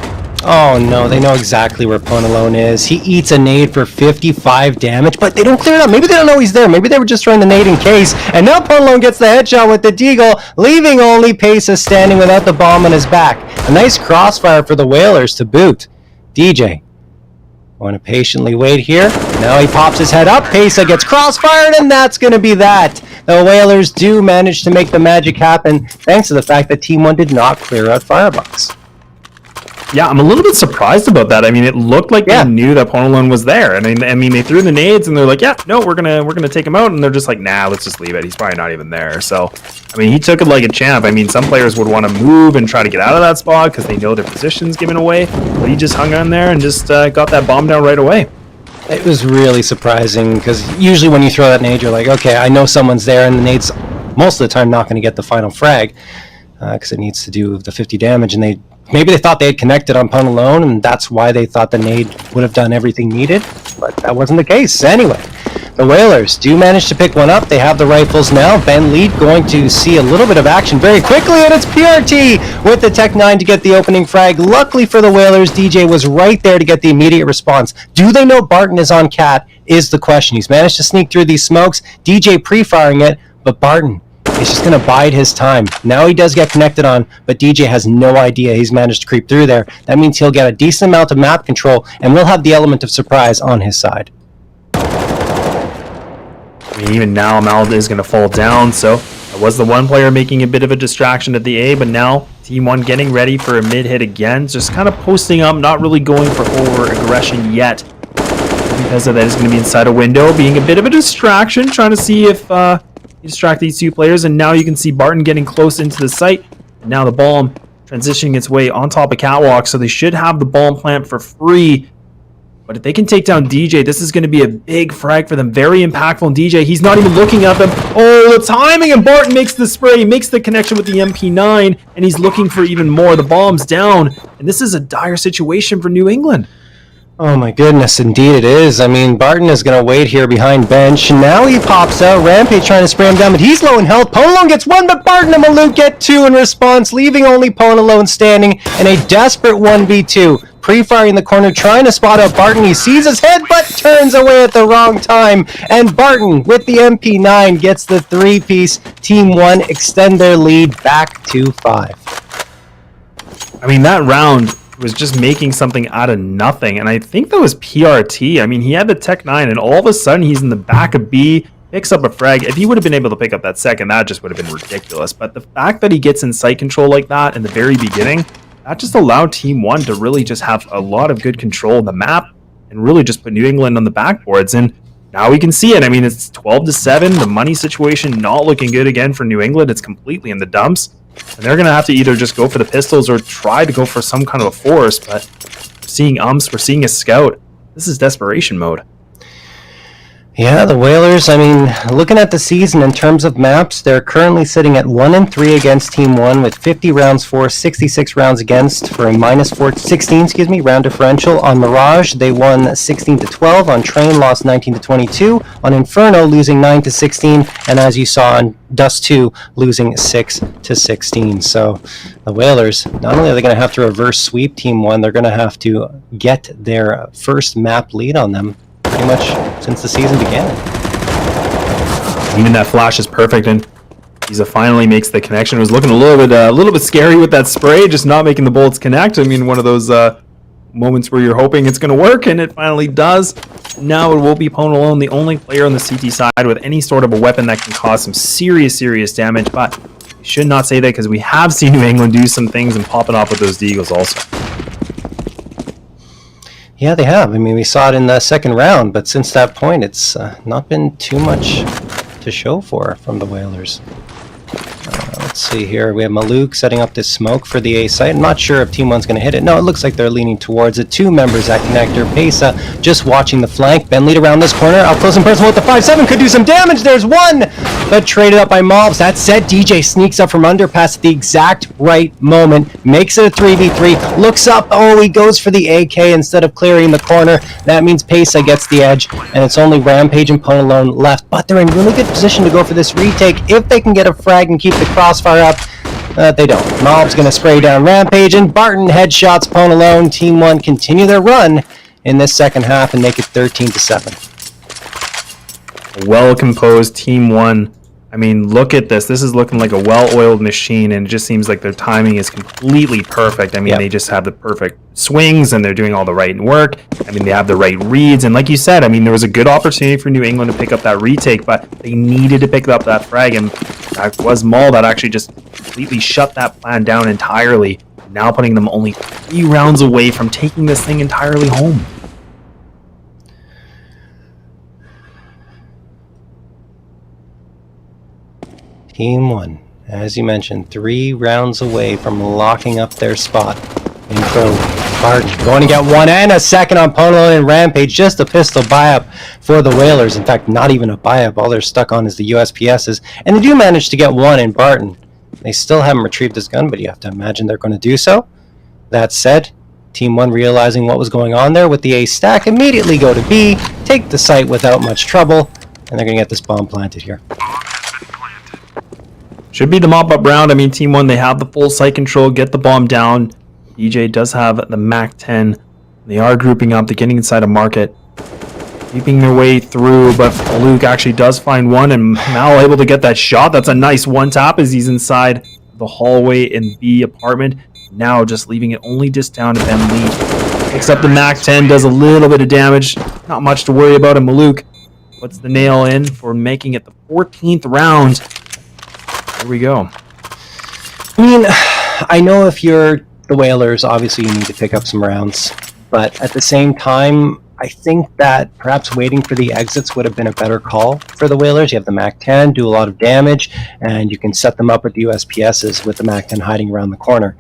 Oh no, they know exactly where Ponalone is. He eats a nade for 55 damage, but they don't clear it up. Maybe they don't know he's there. Maybe they were just trying to nade in case. And now Ponalone gets the headshot with the Deagle, leaving only Pesa standing without the bomb on his back. A nice crossfire for the Whalers to boot. DJ, going to patiently wait here. Now he pops his head up. Pesa gets crossfired, and that's going to be that. The Whalers do manage to make the magic happen, thanks to the fact that Team 1 did not clear out Firebox. Yeah, I'm a little bit surprised about that. I mean, it looked like they knew that Ponalone was there. And I mean, they threw the nades, and they're like, "Yeah, no, we're gonna take him out." And they're just like, "Nah, let's just leave it. He's probably not even there." So, I mean, he took it like a champ. I mean, some players would want to move and try to get out of that spot because they know their position's given away. But he just hung on there and just got that bomb down right away. It was really surprising because usually when you throw that nade, you're like, "Okay, I know someone's there," and the nade's most of the time not going to get the final frag because it needs to do the 50 damage, and maybe they thought they had connected on Ponalone, and that's why they thought the nade would have done everything needed, but that wasn't the case. Anyway, the Whalers do manage to pick one up. They have the rifles now. Ben Lead going to see a little bit of action very quickly, and it's PRT with the Tech 9 to get the opening frag. Luckily for the Whalers, DJ was right there to get the immediate response. Do they know Barton is on Cat is the question. He's managed to sneak through these smokes. DJ pre-firing it, but Barton, he's just going to bide his time. Now he does get connected on, but DJ has no idea he's managed to creep through there. That means he'll get a decent amount of map control, and we'll have the element of surprise on his side. I mean, even now, Mal is going to fall down, so that was the one player making a bit of a distraction at the A, but now Team 1 getting ready for a mid-hit again, just kind of posting up, not really going for over-aggression yet. Because of that, is going to be inside a window, being a bit of a distraction, trying to see if distract these 2 players, and now you can see Barton getting close into the site, and now the bomb transitioning its way on top of Catwalk, so they should have the bomb plant for free. But if they can take down DJ, this is going to be a big frag for them. Very impactful. And DJ, he's not even looking at them. Oh, the timing! And Barton makes the spray, makes the connection with the MP9, and he's looking for even more. The bomb's down, and this is a dire situation for New England. Oh my goodness, indeed it is. I mean, Barton is going to wait here behind bench. Now he pops out. Rampage trying to spray him down, but he's low in health. Ponalone gets one, but Barton and Maluk get two in response, leaving only Ponalone standing in a desperate 1v2. Pre-firing in the corner, trying to spot out Barton. He sees his head, but turns away at the wrong time. And Barton, with the MP9, gets the three-piece. Team 1 extend their lead back to 5. I mean, that round was just making something out of nothing. And I think that was PRT. I mean, he had the Tech 9, and all of a sudden, he's in the back of B, picks up a frag. If he would have been able to pick up that second, that just would have been ridiculous. But the fact that he gets in sight control like that in the very beginning, that just allowed Team 1 to really just have a lot of good control of the map and really just put New England on the backboards. And now we can see it. I mean, it's 12-7. The money situation not looking good again for New England. It's completely in the dumps. And they're going to have to either just go for the pistols or try to go for some kind of a force. But we're seeing umps. We're seeing a scout. This is desperation mode. Yeah, the Whalers, I mean, looking at the season in terms of maps, they're currently sitting at 1-3 against Team 1 with 50 rounds for, 66 rounds against for a -16 round differential. On Mirage, they won 16-12. On Train, lost 19-22. On Inferno, losing 9-16. And as you saw on Dust 2, losing 6-16. So the Whalers, not only are they going to have to reverse sweep Team 1, they're going to have to get their first map lead on them pretty much since the season began. I mean, that flash is perfect, and Giza finally makes the connection. It was looking a little bit scary with that spray, just not making the bullets connect. I mean, one of those moments where you're hoping it's going to work, and it finally does. Now it will be Ponalone, the only player on the CT side with any sort of a weapon that can cause some serious damage. But we should not say that because we have seen New England do some things and pop it off with those Deagles also. Yeah, they have. I mean, we saw it in the second round, but since that point, it's not been too much to show for from the Whalers. Let's see here. We have Maluk setting up this smoke for the A site. I'm not sure if Team 1's going to hit it. No, it looks like they're leaning towards it. Two members at connector. Pesa just watching the flank. Ben lead around this corner. Up close and personal with the 5-7. Could do some damage. There's one, but traded up by Mobs. That said, DJ sneaks up from underpass at the exact right moment. Makes it a 3v3. Looks up. Oh, he goes for the AK instead of clearing the corner. That means Pesa gets the edge, and it's only Rampage and Ponalone left. But they're in really good position to go for this retake if they can get a frag and keep the crossfire up. They don't. Mob's going to spray down Rampage, and Barton headshots Ponalone. Team 1 continue their run in this second half and make it 13-7. Well-composed Team 1. I mean, look at this. This is looking like a well-oiled machine, and it just seems like their timing is completely perfect. I mean, They just have the perfect swings, and they're doing all the right work. I mean, they have the right reads, and like you said, I mean, there was a good opportunity for New England to pick up that retake, but they needed to pick up that frag, and that was Maul that actually just completely shut that plan down entirely, now putting them only 3 rounds away from taking this thing entirely home. Team 1, as you mentioned, 3 rounds away from locking up their spot in pro. Barton going to get 1 and a second on Ponalone and Rampage. Just a pistol buy-up for the Whalers. In fact, not even a buy-up. All they're stuck on is the USPSs. And they do manage to get 1 in Barton. They still haven't retrieved his gun, but you have to imagine they're going to do so. That said, Team 1 realizing what was going on there with the A stack, immediately go to B, take the site without much trouble, and they're going to get this bomb planted here. Should be the mop-up round. I mean, Team 1, they have the full site control, get the bomb down. DJ does have the MAC-10. They are grouping up. They're getting inside a market, keeping their way through, but Luke actually does find one, and now able to get that shot. That's a nice one-tap as he's inside the hallway in B apartment. Now just leaving it only just down to Ben Lee. Picks up the MAC-10, does a little bit of damage. Not much to worry about, and Maluk puts the nail in for making it the 14th round. Here we go. I mean, I know if you're the Whalers, obviously you need to pick up some rounds, but at the same time, I think that perhaps waiting for the exits would have been a better call for the Whalers. You have the MAC-10, do a lot of damage, and you can set them up with the USPSs with the MAC-10 hiding around the corner.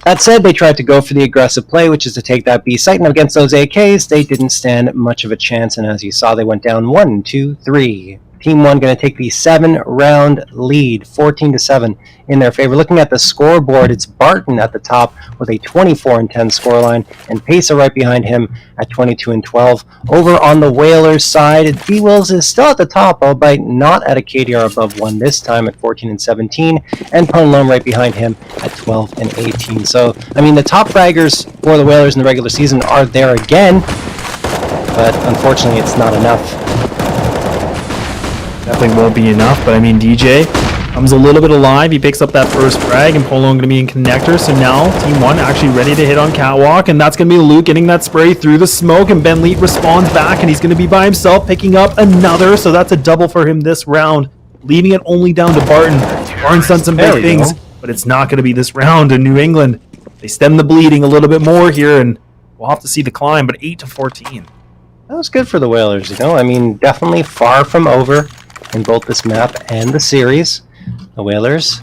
That said, they tried to go for the aggressive play, which is to take that B site. Now against those AKs, they didn't stand much of a chance, and as you saw, they went down 1, 2, 3. Team 1 going to take the 7-round lead, 14-7 in their favor. Looking at the scoreboard, it's Barton at the top with a 24-10 scoreline, and Pesa right behind him at 22-12. Over on the Whalers side, B-Wills is still at the top, albeit not at a KDR above 1 this time at 14-17, and Ponlome right behind him at 12-18. So, I mean, the top fraggers for the Whalers in the regular season are there again, but unfortunately it's not enough. Definitely won't be enough, but I mean, DJ comes a little bit alive. He picks up that first frag, and Polo going to be in connector. So now Team 1 actually ready to hit on Catwalk, and that's going to be Luke getting that spray through the smoke, and Ben Leet responds back, and he's going to be by himself picking up another. So that's a double for him this round, leaving it only down to Barton. Barton's done some big things, but it's not going to be this round in New England. They stem the bleeding a little bit more here, and we'll have to see the climb, but 8-14. That was good for the Whalers, you know. I mean, definitely far from over in both this map and the series. The Whalers,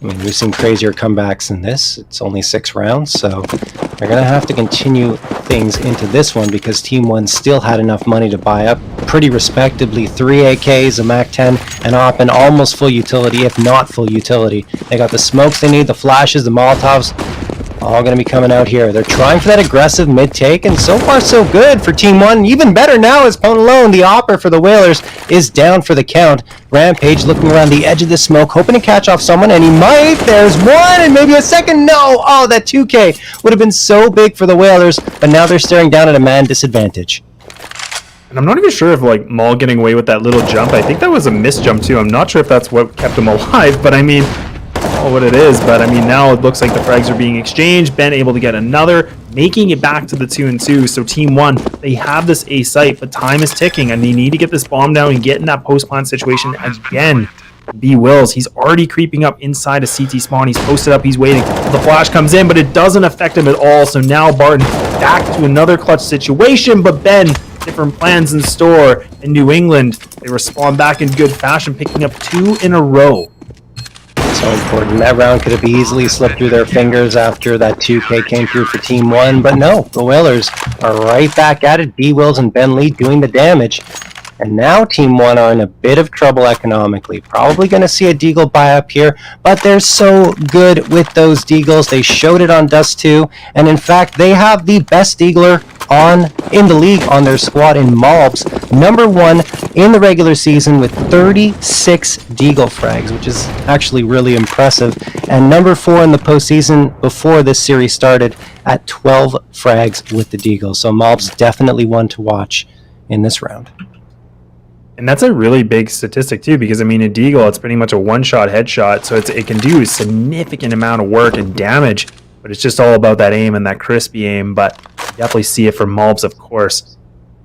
I mean, we've seen crazier comebacks than this. It's only 6 rounds, so they're going to have to continue things into this one because Team 1 still had enough money to buy up pretty respectably 3 AKs, a MAC-10, and op, and almost full utility, if not full utility. They got the smokes they need, the flashes, the Molotovs, all going to be coming out here. They're trying for that aggressive mid-take, and so far so good for Team 1. Even better now is Ponalone, the opper for the Whalers, is down for the count. Rampage looking around the edge of the smoke, hoping to catch off someone, and he might. There's one, and maybe a second. No! Oh, that 2K would have been so big for the Whalers, but now they're staring down at a man disadvantage. And I'm not even sure if, like, Maul getting away with that little jump, I think that was a missed jump too. I'm not sure if that's what kept him alive, but I mean, what it is, but I mean, now it looks like the frags are being exchanged. Ben able to get another, making it back to the 2-2. So Team 1, they have this A site, but time is ticking, and they need to get this bomb down and get in that post-plant situation again. B Wills, he's already creeping up inside a CT spawn. He's posted up, he's waiting. The flash comes in, but it doesn't affect him at all. So now Barton back to another clutch situation, but Ben, different plans in store in New England. They respond back in good fashion, picking up 2 in a row. So important. That round could have easily slipped through their fingers after that 2K came through for Team 1, but no, the Whalers are right back at it. B-Wills and Ben Lee doing the damage. And now Team 1 are in a bit of trouble economically. Probably going to see a Deagle buy up here, but they're so good with those Deagles. They showed it on Dust 2, and in fact, they have the best Deagler in the league on their squad in Malbs. #1 in the regular season with 36 Deagle frags, which is actually really impressive. And #4 in the postseason before this series started at 12 frags with the Deagle. So Malbs definitely one to watch in this round. And that's a really big statistic too, because I mean, a Deagle, it's pretty much a one-shot headshot, so it can do a significant amount of work and damage, but it's just all about that aim and that crispy aim. But you definitely see it from Malbs, of course.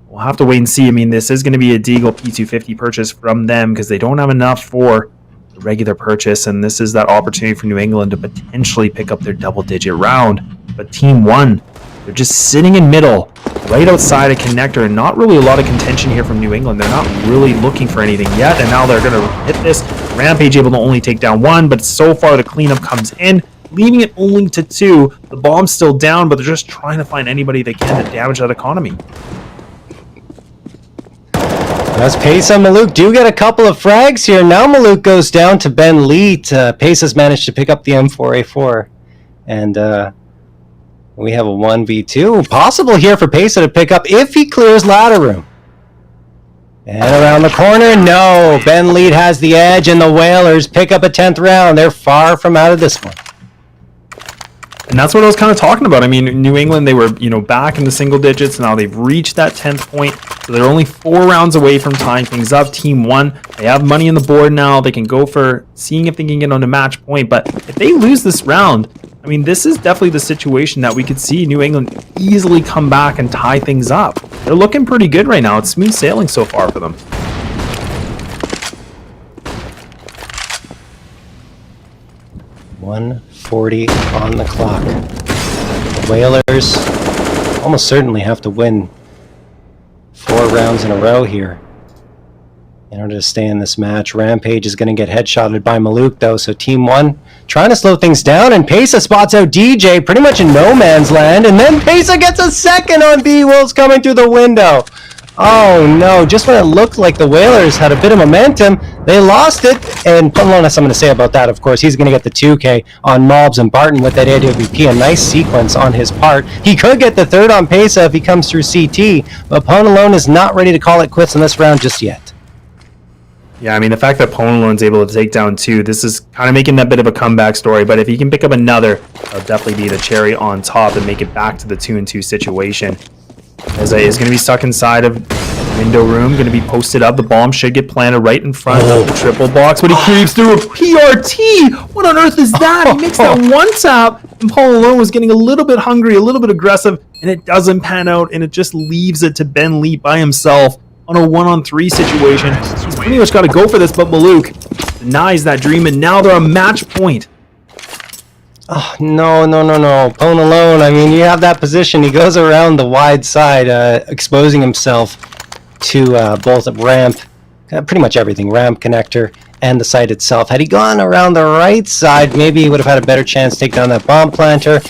We'll have to wait and see. I mean, this is going to be a Deagle P250 purchase from them because they don't have enough for the regular purchase, and this is that opportunity for New England to potentially pick up their double-digit round. But Team 1, they're just sitting in middle, right outside a connector, and not really a lot of contention here from New England. They're not really looking for anything yet, and now they're going to hit this. Rampage able to only take down 1, but so far the cleanup comes in, leaving it only to 2. The bomb's still down, but they're just trying to find anybody they can to damage that economy. As Pesa and Maluk do get a couple of frags here. Now Maluk goes down to Ben Leet. Pesa's managed to pick up the M4A4, and we have a 1v2 possible here for Pesa to pick up if he clears ladder room. And around the corner, no. Ben Leet has the edge, and the Whalers pick up a 10th round. They're far from out of this one. And that's what I was kind of talking about. I mean, New England, they were, back in the single digits. Now they've reached that 10th point. So they're only 4 rounds away from tying things up. Team 1, they have money on the board now. They can go for seeing if they can get on a match point. But if they lose this round, I mean, this is definitely the situation that we could see New England easily come back and tie things up. They're looking pretty good right now. It's smooth sailing so far for them. .140 on the clock. The Whalers almost certainly have to win 4 rounds in a row here. in order to stay in this match. Rampage is going to get headshotted by Maluk, though, so Team 1 trying to slow things down, and Pesa spots out DJ pretty much in no man's land, and then Pesa gets a second on B. Wolves coming through the window. Oh no, just when it looked like the Whalers had a bit of momentum, they lost it, and Punlon has something to say about that, of course. He's going to get the 2K on Mobs and Barton with that AWP, a nice sequence on his part. He could get the third on Pesa if he comes through CT, but Punlon is not ready to call it quits in this round just yet. Yeah, I mean, the fact that Ponalon's able to take down 2, this is kind of making that bit of a comeback story, but if he can pick up another, that'll definitely be the cherry on top and make it back to the 2-2 situation. ESEA is going to be stuck inside of window room, going to be posted up. The bomb should get planted right in front of the triple box, but he creeps through a PRT. What on earth is that? He makes that one tap, and Ponalon was getting a little bit hungry, a little bit aggressive, and it doesn't pan out, and it just leaves it to Ben Lee by himself on a 1-on-3 situation. He's pretty much got to go for this, but Maluk denies that dream, and now they're a match point. Oh, no. Ponalon, I mean, you have that position. He goes around the wide side, exposing himself to both ramp, pretty much everything, ramp, connector, and the site itself. Had he gone around the right side, maybe he would have had a better chance to take down that bomb planter.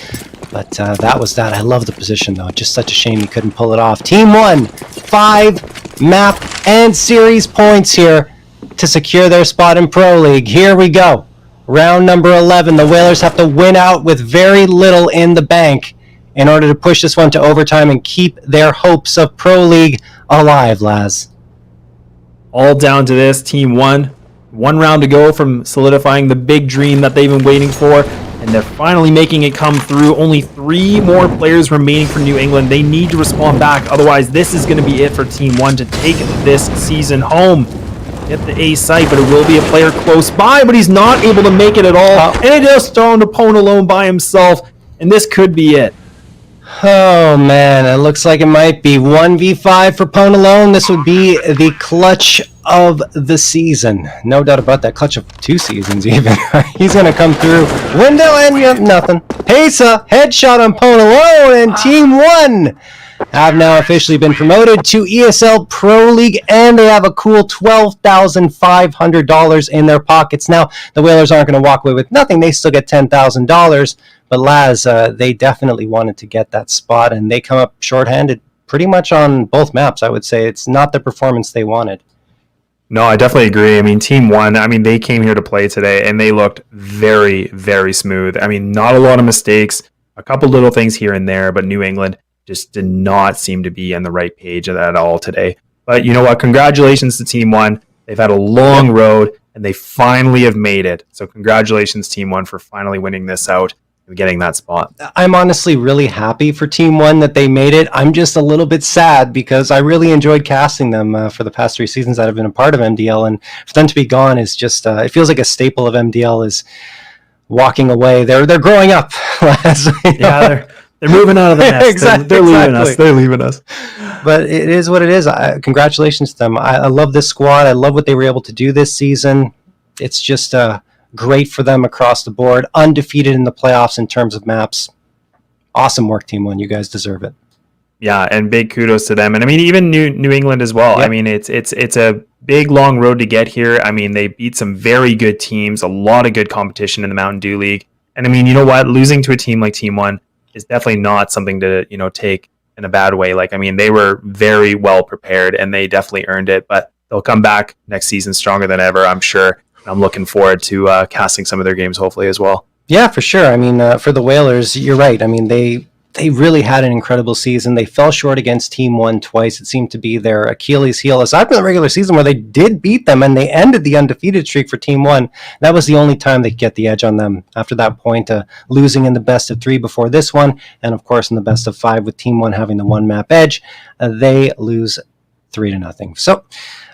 But that was that. I love the position, though. Just such a shame he couldn't pull it off. Team 1, 5 map and series points here to secure their spot in Pro League. Here we go. Round number 11. The Whalers have to win out with very little in the bank in order to push this one to overtime and keep their hopes of Pro League alive, Laz. All down to this. Team 1. 1 round to go from solidifying the big dream that they've been waiting for. And they're finally making it come through. Only 3 more players remaining for New England. They need to respond back. Otherwise, this is going to be it for Team 1 to take this season home. Get the A site, but it will be a player close by, but he's not able to make it at all. And it is thrown to Ponalon by himself, and this could be it. Oh man, it looks like it might be 1v5 for Ponalon. This would be the clutch of the season. No doubt about that. Clutch of 2 seasons even. He's going to come through. Window and yep, nothing. Pesa, headshot on Ponalon, and Team 1 have now officially been promoted to ESL Pro League, and they have a cool $12,500 in their pockets. Now, the Whalers aren't going to walk away with nothing. They still get $10,000, but Laz, they definitely wanted to get that spot, and they come up shorthanded pretty much on both maps, I would say. It's not the performance they wanted. No, I definitely agree. I mean, Team 1, I mean, they came here to play today, and they looked very, very smooth. I mean, not a lot of mistakes, a couple little things here and there, but New England just did not seem to be on the right page at all today. But you know what? Congratulations to Team 1. They've had a long road, and they finally have made it. So congratulations, Team 1, for finally winning this out and getting that spot. I'm honestly really happy for Team 1 that they made it. I'm just a little bit sad because I really enjoyed casting them for the past 3 seasons that I've been a part of MDL, and for them to be gone is just, it feels like a staple of MDL is walking away. They're growing up. Yeah, they're moving out of the nest. Exactly, they're leaving us. They're leaving us. But it is what it is. Congratulations to them. I love this squad. I love what they were able to do this season. It's just great for them across the board. Undefeated in the playoffs in terms of maps. Awesome work, Team 1. You guys deserve it. Yeah, and big kudos to them. And I mean, even New England as well. Yep. I mean, it's a big, long road to get here. I mean, they beat some very good teams, a lot of good competition in the Mountain Dew League. And I mean, you know what? Losing to a team like Team 1 is definitely not something to, take in a bad way. Like, I mean, they were very well prepared and they definitely earned it, but they'll come back next season stronger than ever, I'm sure. I'm looking forward to casting some of their games, hopefully, as well. Yeah, for sure. I mean, for the Whalers, you're right. I mean, they really had an incredible season. They fell short against Team 1 twice. It seemed to be their Achilles heel, aside from the regular season where they did beat them and they ended the undefeated streak for Team 1. That was the only time they could get the edge on them. After that point, losing in the best of 3 before this one, and of course in the best of 5 with Team 1 having the 1 map edge, they lose 3-0. So,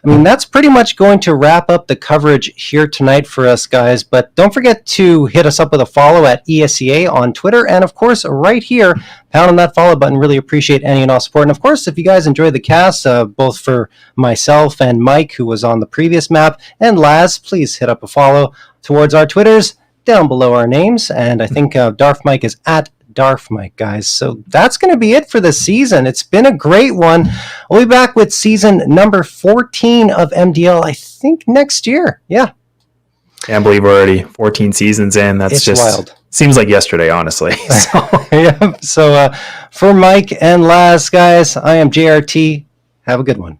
I mean, that's pretty much going to wrap up the coverage here tonight for us, guys. But don't forget to hit us up with a follow at ESEA on Twitter. And, of course, right here, pound on that follow button. Really appreciate any and all support. And, of course, if you guys enjoyed the cast, both for myself and Mike, who was on the previous map, and Laz, please hit up a follow towards our Twitters down below our names. And I think Darth Mike is at Darf Mike, guys. So that's going to be it for the season. It's been a great one. We'll be back with season number 14 of MDL, I think, next year. Yeah. Can't believe we're already 14 seasons in. That's It's just wild. Seems like yesterday, honestly. So. Yeah. So for Mike and Laz, guys, I am JRT. Have a good one.